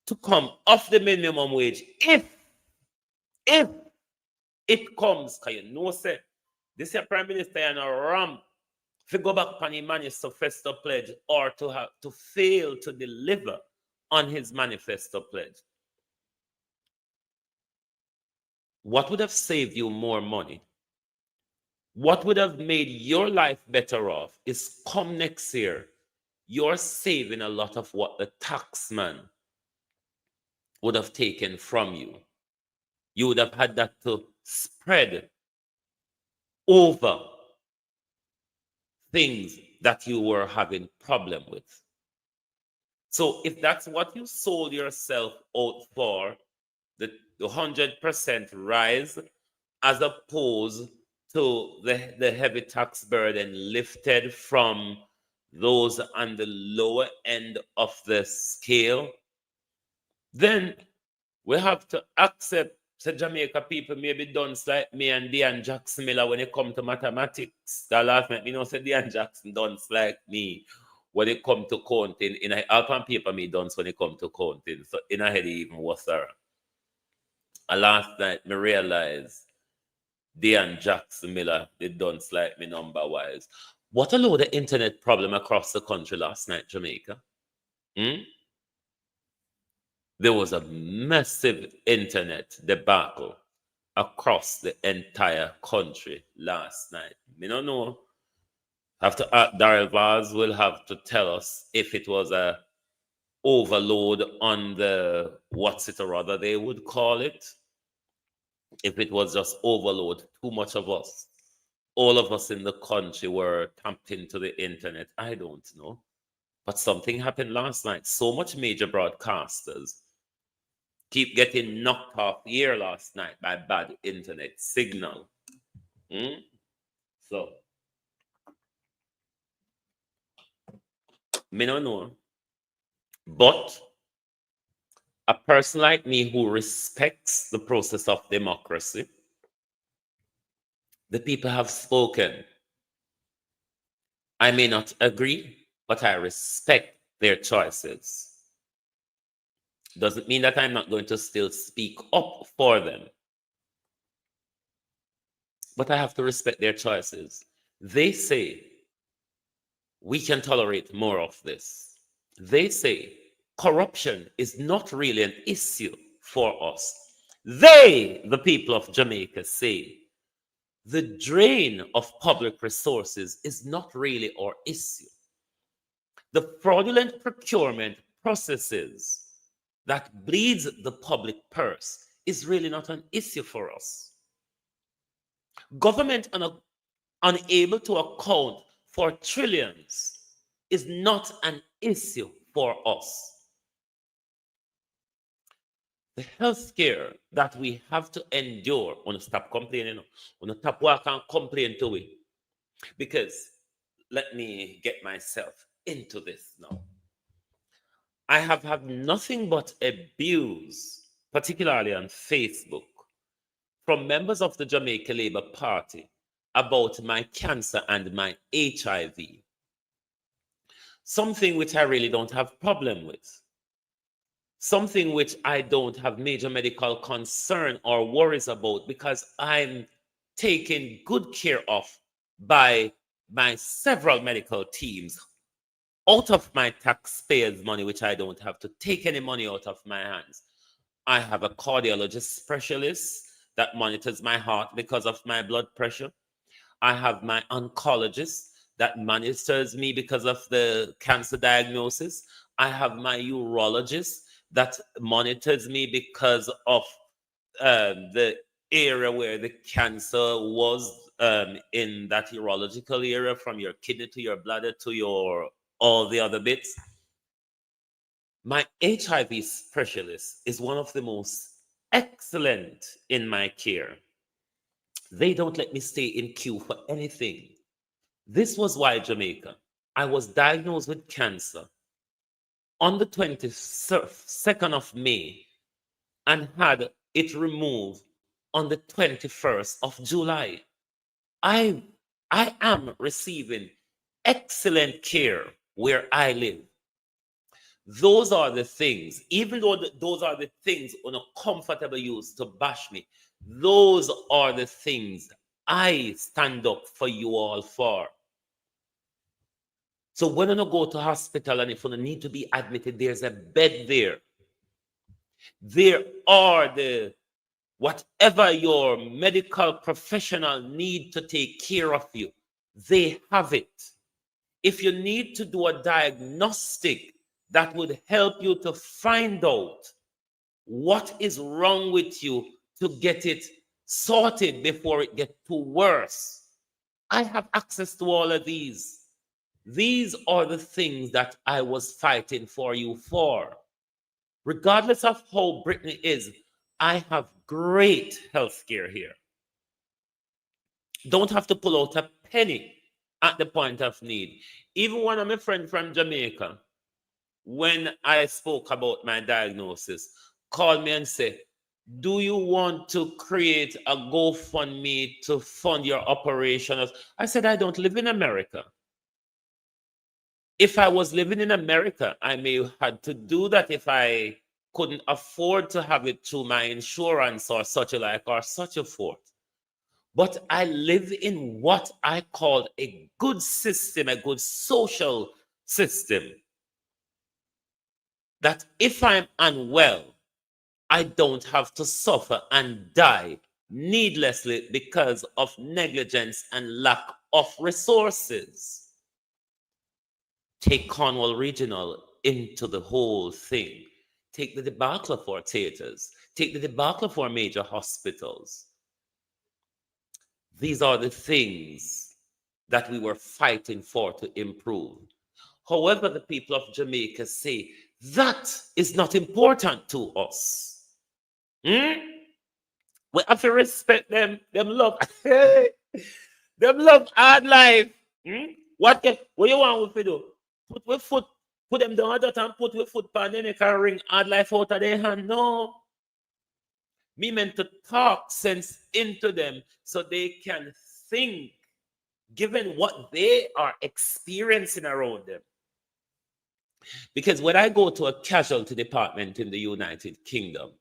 to come off the minimum wage, if it comes, because you know, say, this year Prime Minister and a ramp to go back on his manifesto pledge or to fail to deliver on his manifesto pledge. What would have saved you more money? What would have made your life better off is come next year, you're saving a lot of what the taxman would have taken from you. You would have had that to spread over things that you were having problem with. So if that's what you sold yourself out for, the 100% rise as opposed to the heavy tax burden lifted from those on the lower end of the scale, then we have to accept that Jamaica people may be done like me and Dean Jackson Miller when it come to mathematics. That last night, say Dean Jackson done like me when it come to counting. In a on paper, me done when it come to counting. So in a head even was thorough. And last night, me realized Dean Jackson Miller did done like me number wise. What a load of internet problem across the country last night, Jamaica. There was a massive internet debacle across the entire country last night. Me don't know. Have to Daryl Vaz will have to tell us if it was a overload on the what's it or other they would call it. If it was just overload, too much of us. All of us in the country were tapped into the internet. I don't know. But something happened last night. So much major broadcasters keep getting knocked off air last night by bad internet signal. So, me don't know. But a person like me who respects the process of democracy, the people have spoken. I may not agree, but I respect their choices. Doesn't mean that I'm not going to still speak up for them. But I have to respect their choices. They say we can tolerate more of this. They say corruption is not really an issue for us. They, the people of Jamaica, say the drain of public resources is not really our issue. The fraudulent procurement processes that bleeds the public purse is really not an issue for us. Government unable to account for trillions is not an issue for us. The healthcare that we have to endure, want to stop complaining, want to stop work and complain to it. Because let me get myself into this now. I have had nothing but abuse, particularly on Facebook, from members of the Jamaica Labour Party about my cancer and my HIV. Something which I really don't have problem with. Something which I don't have major medical concern or worries about because I'm taken good care of by my several medical teams out of my taxpayers' money, which I don't have to take any money out of my hands. I have a cardiologist specialist that monitors my heart because of my blood pressure. I have my oncologist that monitors me because of the cancer diagnosis. I have my urologist that monitors me because of the area where the cancer was in that urological area, from your kidney to your bladder to your all the other bits. My HIV specialist is one of the most excellent in my care. They don't let me stay in queue for anything. This was why, Jamaica, I was diagnosed with cancer on the 22nd of May and had it removed on the 21st of July. I am receiving excellent care where I live. Those are the things, even though those are the things on a comfortable use to bash me, those are the things I stand up for you all for. So when you go to hospital and if you need to be admitted, there's a bed there. There are the whatever your medical professional need to take care of you, they have it. If you need to do a diagnostic that would help you to find out what is wrong with you to get it sorted before it gets too worse, I have access to all of these. These are the things that I was fighting for you for. Regardless of how Brittany is, I have great health care here. Don't have to pull out a penny at the point of need. Even one of my friends from Jamaica, when I spoke about my diagnosis, called me and said, do you want to create a GoFundMe to fund your operation? I said, I don't live in America. If I was living in America, I may have had to do that if I couldn't afford to have it through my insurance or such a like or such a forth. But I live in what I call a good system, a good social system. That if I'm unwell, I don't have to suffer and die needlessly because of negligence and lack of resources. Take Cornwall Regional into the whole thing. Take the debacle of our theaters. Take the debacle of our major hospitals. These are the things that we were fighting for to improve. However, the people of Jamaica say that is not important to us. We have to respect them. Them love, them love hard life. What you want we to do? Put with foot, put them down that and put with foot pan, then they can ring hard life out of their hand. No. Me meant to talk sense into them so they can think, given what they are experiencing around them. Because when I go to a casualty department in the United Kingdom,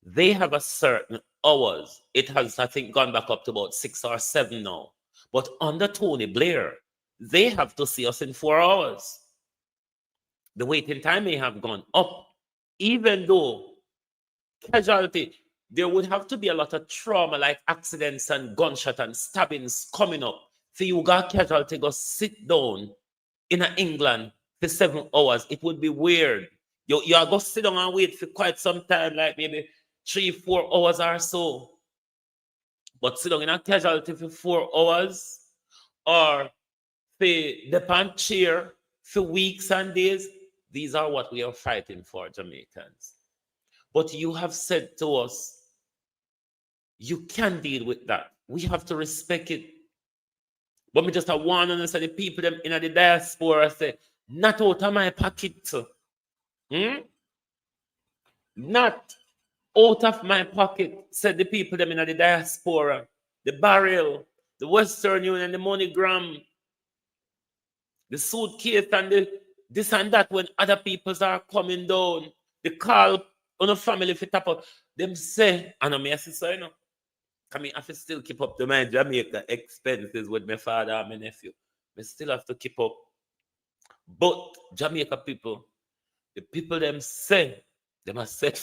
they have a certain hours. It has, I think, gone back up to about 6 or 7 now. But under Tony Blair, they have to see us in 4 hours. The waiting time may have gone up, even though casualty, there would have to be a lot of trauma like accidents and gunshot and stabbings coming up. So you got casualty go sit down in England for 7 hours. It would be weird. You are going to sit down and wait for quite some time, like maybe 3-4 hours or so. But sit down in a casualty for 4 hours or for the pan chair for weeks and days. These are what we are fighting for, Jamaicans. But you have said to us, you can deal with that. We have to respect it. But me just want to say the people them in the diaspora say, not out of my pocket. Not out of my pocket, said the people them in the diaspora. The barrel, the Western Union, the MoneyGram, the suitcase and the this and that when other peoples are coming down. The call on a family fit up up. Them say, I know me I say, you know. I mean, I have to still keep up to my Jamaica expenses with my father and my nephew. I still have to keep up. But Jamaica people, the people them say, they must say,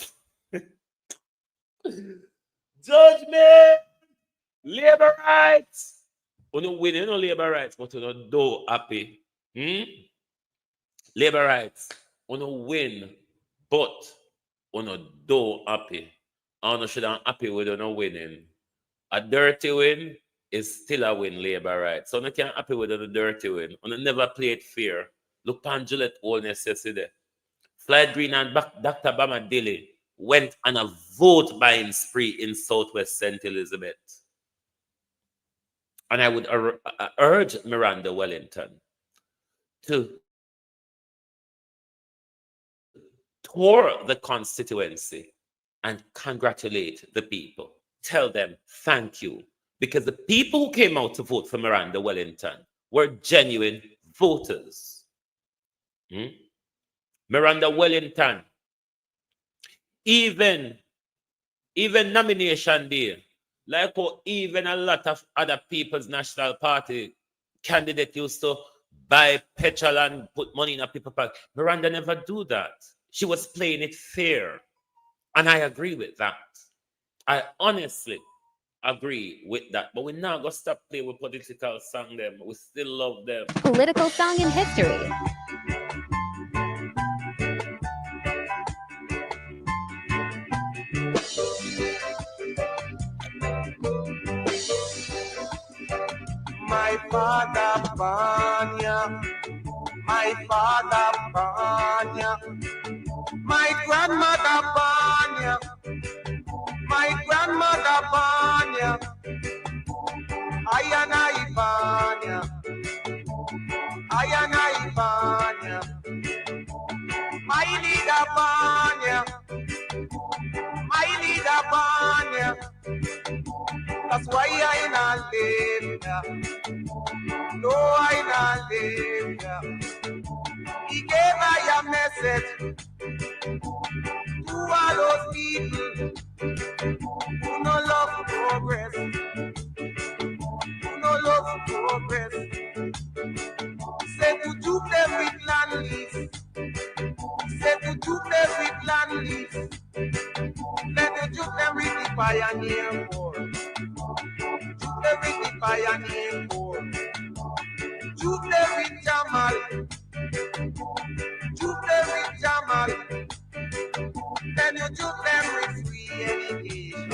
judgment, labor rights. You don't win, you know labor rights, but you don't do happy. Labor rights, you don't win, but you don't do happy. I don't should I'm happy with you not winning. A dirty win is still a win, labor rights. So you can't happy with a dirty win. You never played fair. Look, Gillette Oldness yesterday. Floyd Green and Dr. Bama Dilly went on a vote buying spree in Southwest St. Elizabeth. And I would urge Miranda Wellington to tour the constituency and congratulate the people. Tell them thank you. Because the people who came out to vote for Miranda Wellington were genuine voters. Miranda Wellington, even nomination day, like how even a lot of other People's National Party candidates used to buy petrol and put money in a paper bag. Miranda never do that. She was playing it fair. And I agree with that. I honestly agree with that. But we're not going to stop playing with political song them. We still love them. Political song in history. My father Banya, my father Banya, my grandmother Banya, my grandmother Banya, Ayana Banya, Ayana Banya, my leader Banya, my leader Banya. That's why I not live. No, I not live. He gave I a message to all those people who no love progress, who no love progress. Say to do them with land lease. Say to do them with land lease. pioneer for. Juke with the pioneer for. Juke with Jamal. Juke with Jamal. Then you juke them with free education.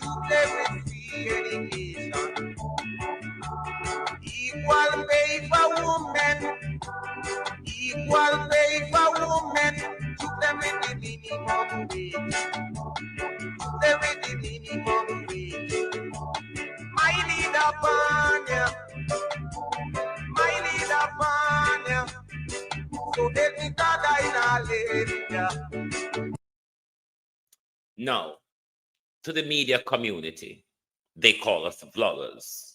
Juke them with free education. Equal pay for women. Equal pay for women. Juke them with the minimum wage. Juke them with the minimum wage. My leader Panya. My leader Panya. So let me die in Hallelujah. Now, to the media community, they call us vloggers.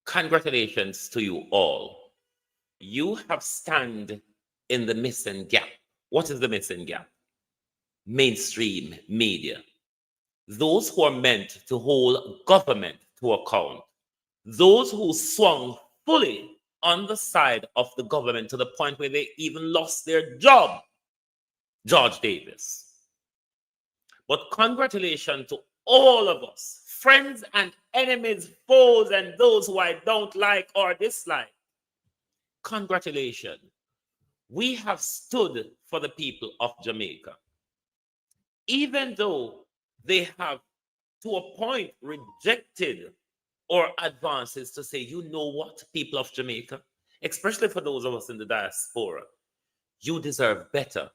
Congratulations to you all. You have stand in the missing gap. What is the missing gap? Mainstream media. Those who are meant to hold government to account. Those who swung fully on the side of the government to the point where they even lost their job. George Davis. But congratulations to all of us, friends and enemies, foes, and those who I don't like or dislike. Congratulations. We have stood for the people of Jamaica. Even though they have, to a point, rejected our advances to say, you know what, people of Jamaica, especially for those of us in the diaspora, you deserve better.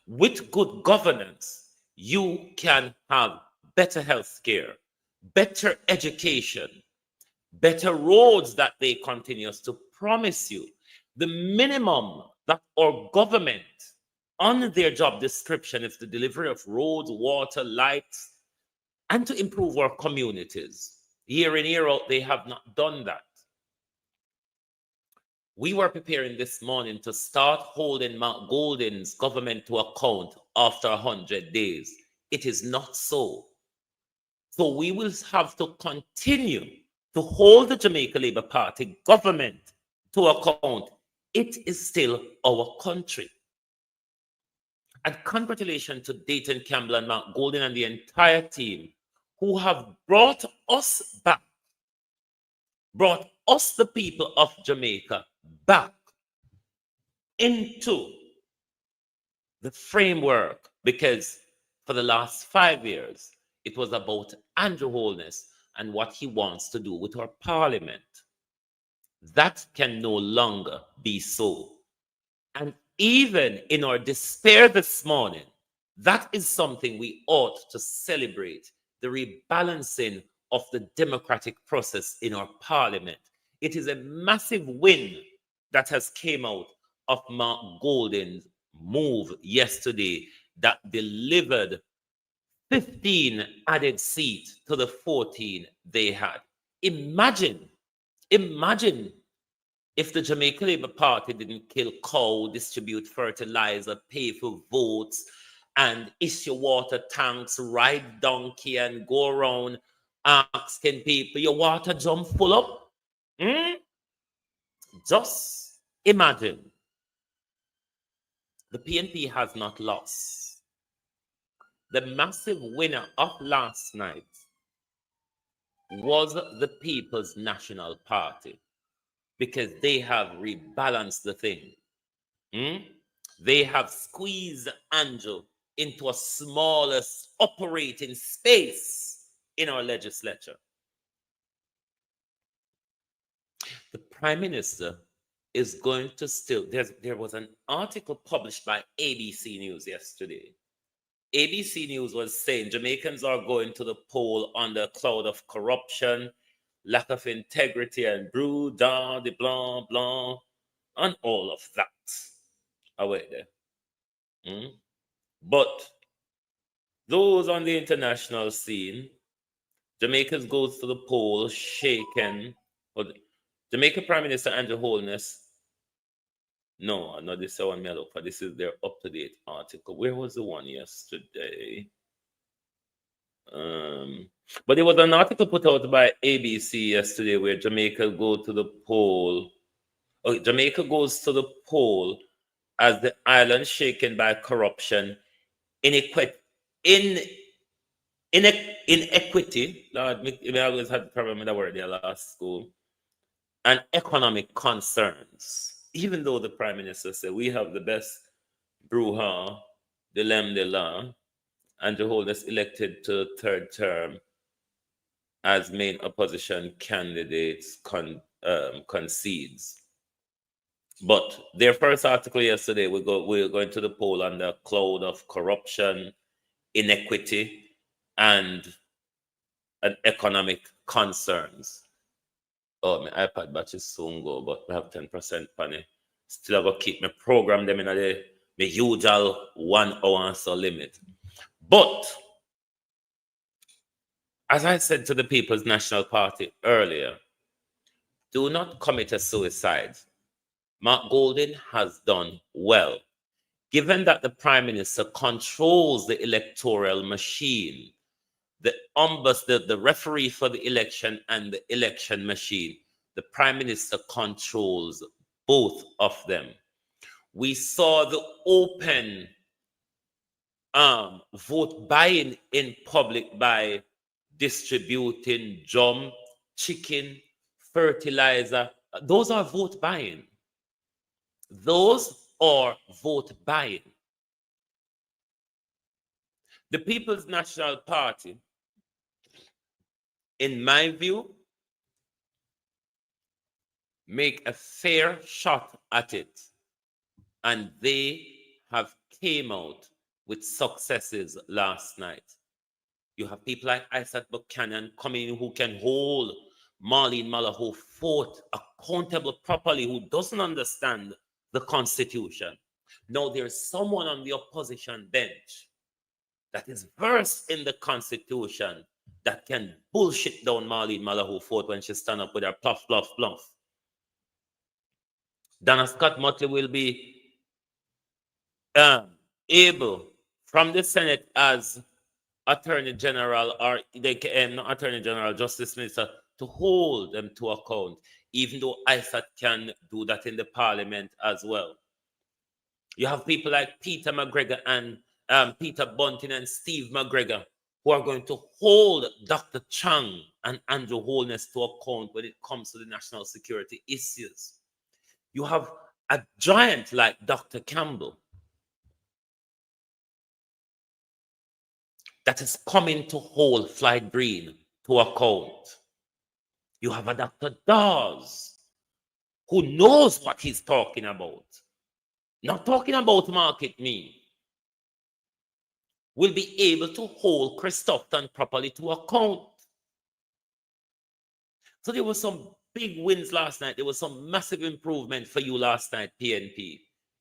With good governance, you can have better health care, better education, better roads that they continue to promise you. The minimum that our government on their job description is the delivery of roads, water, lights, and to improve our communities. Year in, year out, they have not done that. We were preparing this morning to start holding Mount Golden's government to account after 100 days. It is not so. So we will have to continue to hold the Jamaica Labour Party government to account. It is still our country. And congratulations to Dayton Campbell and Mount Golden and the entire team who have brought us back, brought us, the people of Jamaica, back into the framework, because for the last 5 years, it was about Andrew Holness and what he wants to do with our parliament. That can no longer be so. And even in our despair this morning, that is something we ought to celebrate, the rebalancing of the democratic process in our parliament. It is a massive win that has came out of Mark Golden's move yesterday that delivered 15 added seats to the 14 they had. Imagine if the Jamaica Labour Party didn't kill cow, distribute fertilizer, pay for votes, and issue water tanks, ride donkey, and go around asking people, your water jump full up? Just imagine. The PNP has not lost. The massive winner of last night was the People's National Party, because they have rebalanced the thing. They have squeezed Andrew into a smallest operating space in our legislature. The Prime Minister is going to still, there was an article published by ABC News yesterday. ABC News was saying Jamaicans are going to the poll under a cloud of corruption, lack of integrity, and brew down the blah, blah, and all of that. Away there. But those on the international scene, Jamaicans goes to the poll shaken. Jamaica Prime Minister Andrew Holness. No, not this one me look for. This is their up-to-date article. Where was the one yesterday? But there was an article put out by ABC yesterday where Jamaica go to the poll. Jamaica goes to the poll as the island shaken by corruption, In inequity, Lord, me always had a problem with the word there last school, and economic concerns. Even though the Prime Minister said we have the best brouhaha, the lem de la, and to hold us elected to third term as main opposition candidates concedes. But their first article yesterday, we're going to the poll on the cloud of corruption, inequity, and economic concerns. Oh, my iPad battery soon go, but I have 10% on it. Still, I go keep my program them in the usual 1 hour or so limit. But as I said to the People's National Party earlier, do not commit a suicide. Mark Golding has done well. Given that the Prime Minister controls the electoral machine, the ombudsman, the referee for the election and the election machine, the Prime Minister controls both of them. We saw the open vote buying in public by distributing drum, chicken, fertilizer. Those are vote buying. Those are vote buying. The People's National Party, in my view, make a fair shot at it, and they have came out with successes last night. You have people like Isaac Buchanan coming in who can hold Marlene Malahou Fort accountable properly, who doesn't understand the Constitution. Now there's someone on the opposition bench that is versed in the Constitution that can bullshit down Marlene Malahou Fort when she stand up with her pluff, pluff, pluff. Donna Scott Motley will be able from the Senate as Attorney General, or they can, not Attorney General, Justice Minister, to hold them to account, even though ISAT can do that in the Parliament as well. You have people like Peter McGregor and Peter Bunting and Steve McGregor who are going to hold Dr. Chang and Andrew Holness to account when it comes to the national security issues. You have a giant like Dr. Campbell that is coming to hold Floyd Green to account. You have a Dr. Dawes who knows what he's talking about. Not talking about market mean. Will be able to hold Christopherson properly to account. So there were some big wins last night. There was some massive improvement for you last night, PNP.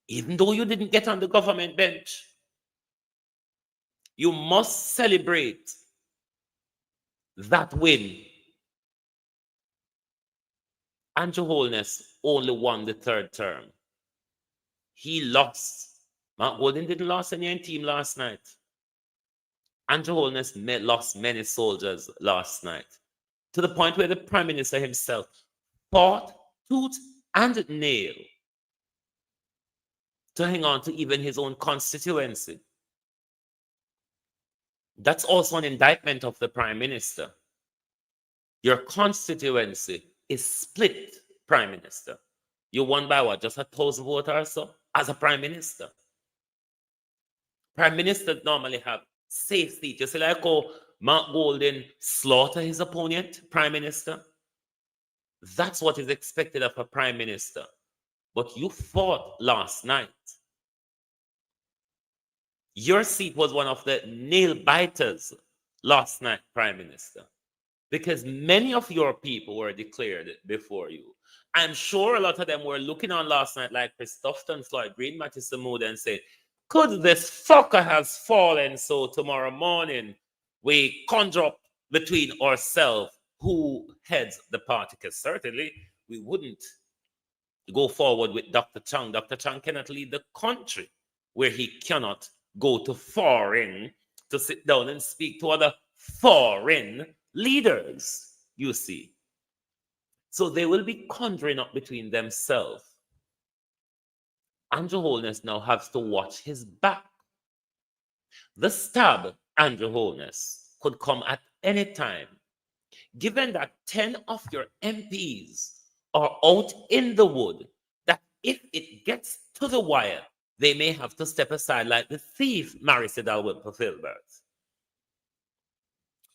Even though you didn't get on the government bench, you must celebrate that win. Andrew Holness only won the third term. He lost. Mark Golding didn't lose any team last night. Andrew Holness lost many soldiers last night, to the point where the Prime Minister himself fought tooth and nail to hang on to even his own constituency. That's also an indictment of the Prime Minister. Your constituency is split, Prime Minister. You won by what? Just 1,000 votes or so as a Prime Minister. Prime Ministers normally have safe seat. You see, like how Mark Golding slaughter his opponent, Prime Minister. That's what is expected of a Prime Minister. But you fought last night. Your seat was one of the nail biters last night, Prime Minister, because many of your people were declared before you. I'm sure a lot of them were looking on last night like Christopherson, Floyd Green, Mattis Samuda, and said, could this fucker has fallen so tomorrow morning we conjure up between ourselves who heads the party? Because certainly we wouldn't go forward with Dr. Chang. Dr. Chang cannot lead the country where he cannot go to foreign to sit down and speak to other foreign leaders, you see. So they will be conjuring up between themselves. Andrew Holness now has to watch his back. The stab Andrew Holness, could come at any time, given that 10 of your MPs are out in the wood, that if it gets to the wire, they may have to step aside like the thief Mary Sedal went for Filbert.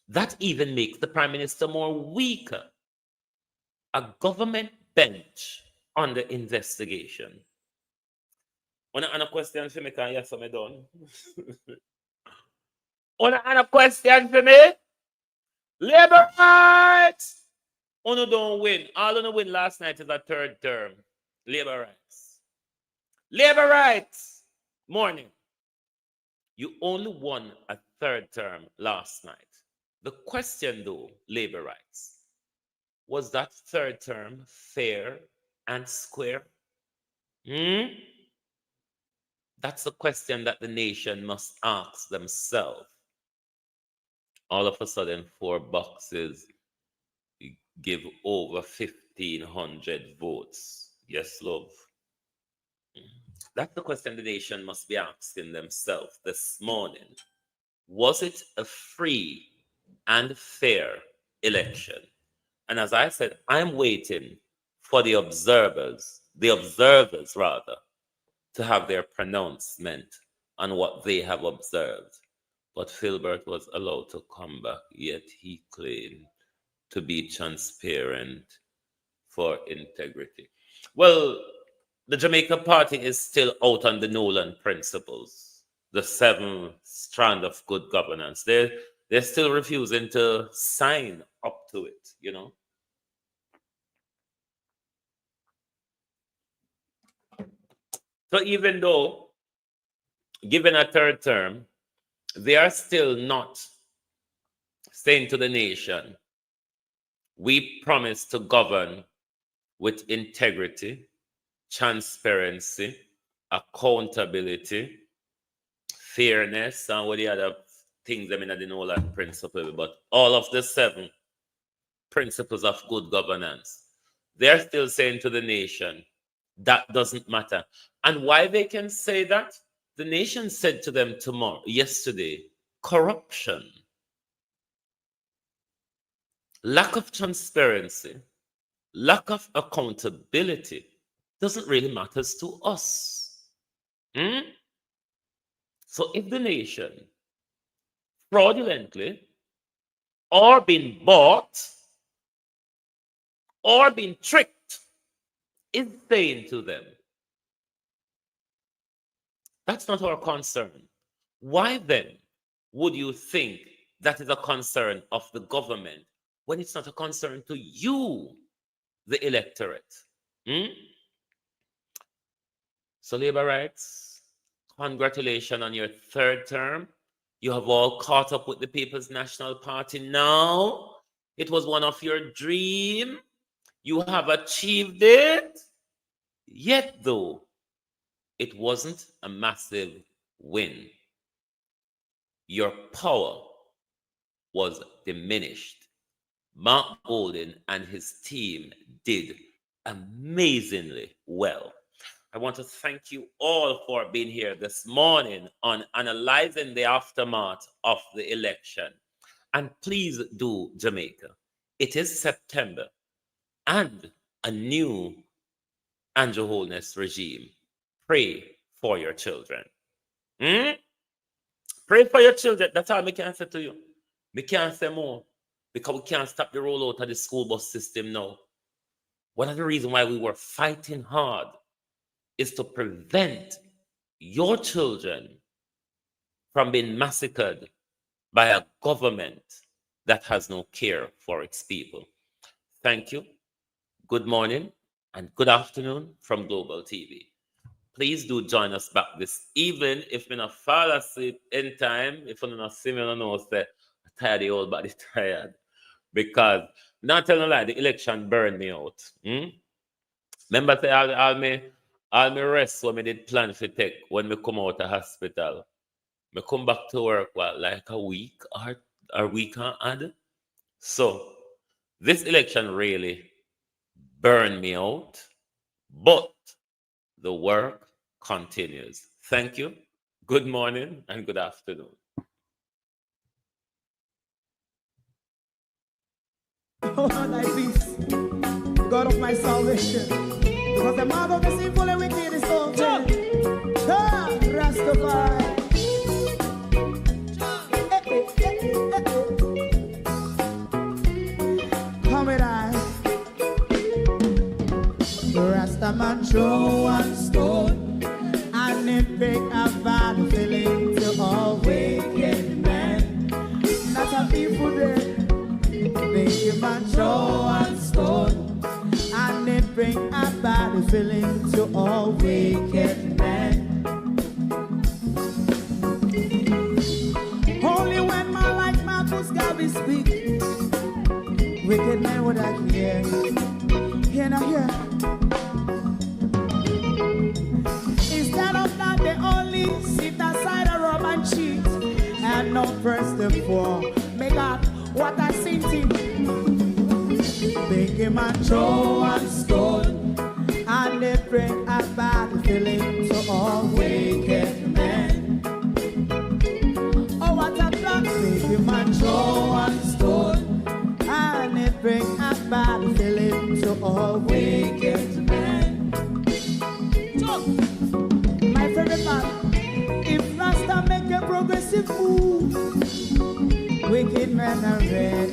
That even makes the Prime Minister more weaker. A government bench under investigation. Wanna ask a question for me? Can yes, I'm done. Wanna ask a question for me? Labor rights! Uno don't win. All uno win last night is a third term. Labor rights. Labor rights! Morning. You only won a third term last night. The question, though, labor rights, was that third term fair and square? That's the question that the nation must ask themselves. All of a sudden, 4 boxes give over 1,500 votes. Yes, love. That's the question the nation must be asking themselves this morning. Was it a free and fair election? And as I said, I'm waiting for the observers rather, to have their pronouncement on what they have observed. But Filbert was allowed to come back, yet he claimed to be transparent for integrity. Well, the Jamaica Party is still out on the Nolan principles, the 7th strand of good governance. They're still refusing to sign up to it, you know. So even though, given a third term, they are still not saying to the nation, we promise to govern with integrity, transparency, accountability, fairness, and what the other things I mean I didn't know that principle, but all of the 7 principles of good governance, they're still saying to the nation that doesn't matter. And why they can say that? The nation said to them yesterday, corruption, lack of transparency, lack of accountability doesn't really matter to us. So if the nation fraudulently or been bought or been tricked is saying to them, that's not our concern. Why then would you think that is a concern of the government when it's not a concern to you, the electorate? So labor rights, congratulations on your 3rd term. You have all caught up with the People's National Party now. It was one of your dreams. You have achieved it. Yet, though, it wasn't a massive win. Your power was diminished. Mark Bolden and his team did amazingly well. I want to thank you all for being here this morning on analyzing the aftermath of the election. And please do, Jamaica. It is September and a new Andrew Holness regime. Pray for your children. Pray for your children. That's all I can say to you. We can't say more because we can't stop the rollout of the school bus system now. One of the reasons why we were fighting hard is to prevent your children from being massacred by a government that has no care for its people. Thank you. Good morning and good afternoon from Global TV. Please do join us back this evening. If you're not fall asleep in time, if you're not see me, I know that I'm tired, the old body tired. Because, not telling a lie, the election burned me out. Remember, say, all me rest when I did plan for take when we come out of hospital. I come back to work, like a week or a week and add. So, this election really burned me out, but the work continues. Thank you. Good morning and good afternoon. Oh, thy peace, God of my salvation. Because the mouth of the sinful and wicked is open. Rastafari. Come with I. Rastaman throw one stone, and it break a bad feeling to all wicked men. Not a people there. Make a man throw one stone, and it bring a bad feeling to all wicked men. Only when man like Marcus Garvey speak, wicked men would I hear. Hear now hear. Instead of that, they only sit aside and rub and cheat, and not press the poor. Make up what I seen to. Make a man throw one stone, and they bring a bad feeling to all wicked men. Oh, what a plan. Make a man throw one stone, and they bring a bad feeling to all wicked men. My favorite part, if Rasta make a progressive move, wicked men are red.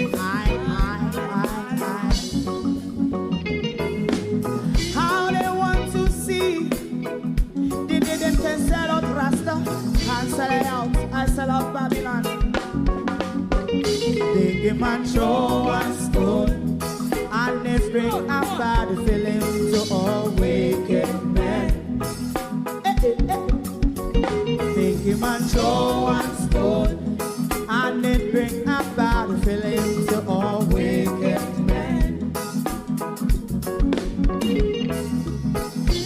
How they want to see the day them can sell out Rasta and sell it out and sell out Babylon. They give man throw one stone, and they bring a bad feeling to all wicked men. They give man throw one stone, and it bring a bad feeling to all wicked men.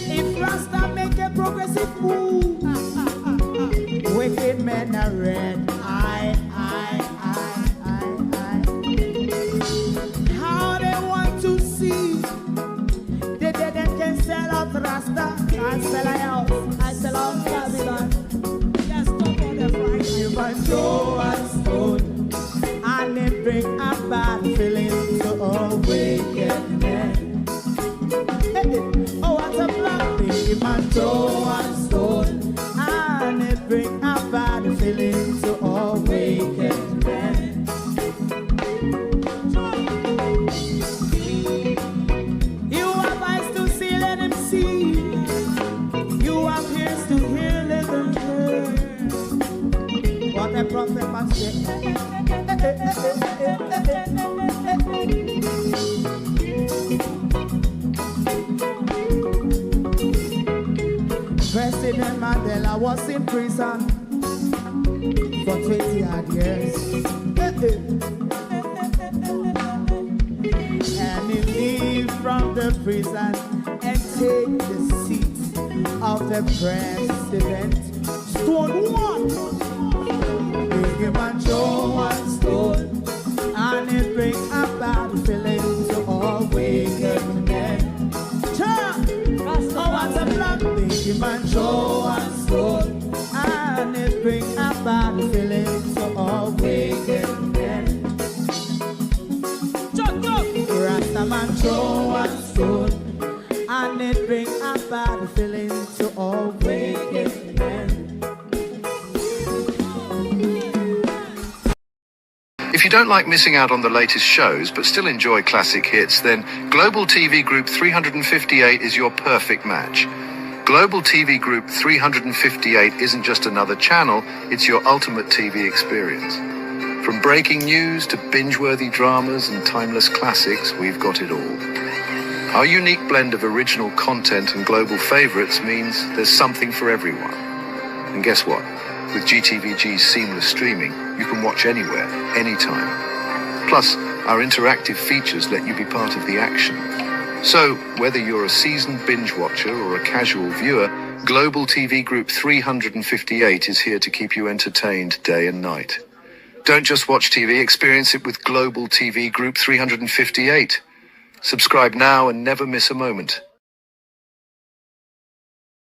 If Rasta make a progressive move, wicked men are red. How they want to see the dead and can sell out Rasta and sell out, I sell out Babylon. Just stop on the front. You must throw a stone, and it bring a bad feeling to all wicked men. Oh, what a black thing. You must throw a stone, and it bring a bad feeling to all wicked men. You have eyes to see, let him see. You have ears to hear, let them hear. What a prophet must say. President Mandela was in prison for 20 odd years. And he leave from the prison and take the seat of the president. Stone one. Big man throw one stone, and it bring a bad feeling to all wicked men. Oh, what's a black big man throw one stone, and it bring a bad feeling to all wicked men. Rasta man throw one stone, and it bring a bad feeling to all wicked men. If you don't like missing out on the latest shows but still enjoy classic hits, then Global TV Group 358 is your perfect match. Global TV Group 358 isn't just another channel, it's your ultimate TV experience. From breaking news to binge-worthy dramas and timeless classics, we've got it all. Our unique blend of original content and global favorites means there's something for everyone. And guess what? With GTVG's seamless streaming, you can watch anywhere, anytime. Plus, our interactive features let you be part of the action. So, whether you're a seasoned binge watcher or a casual viewer, Global TV Group 358 is here to keep you entertained day and night. Don't just watch TV, experience it with Global TV Group 358. Subscribe now and never miss a moment.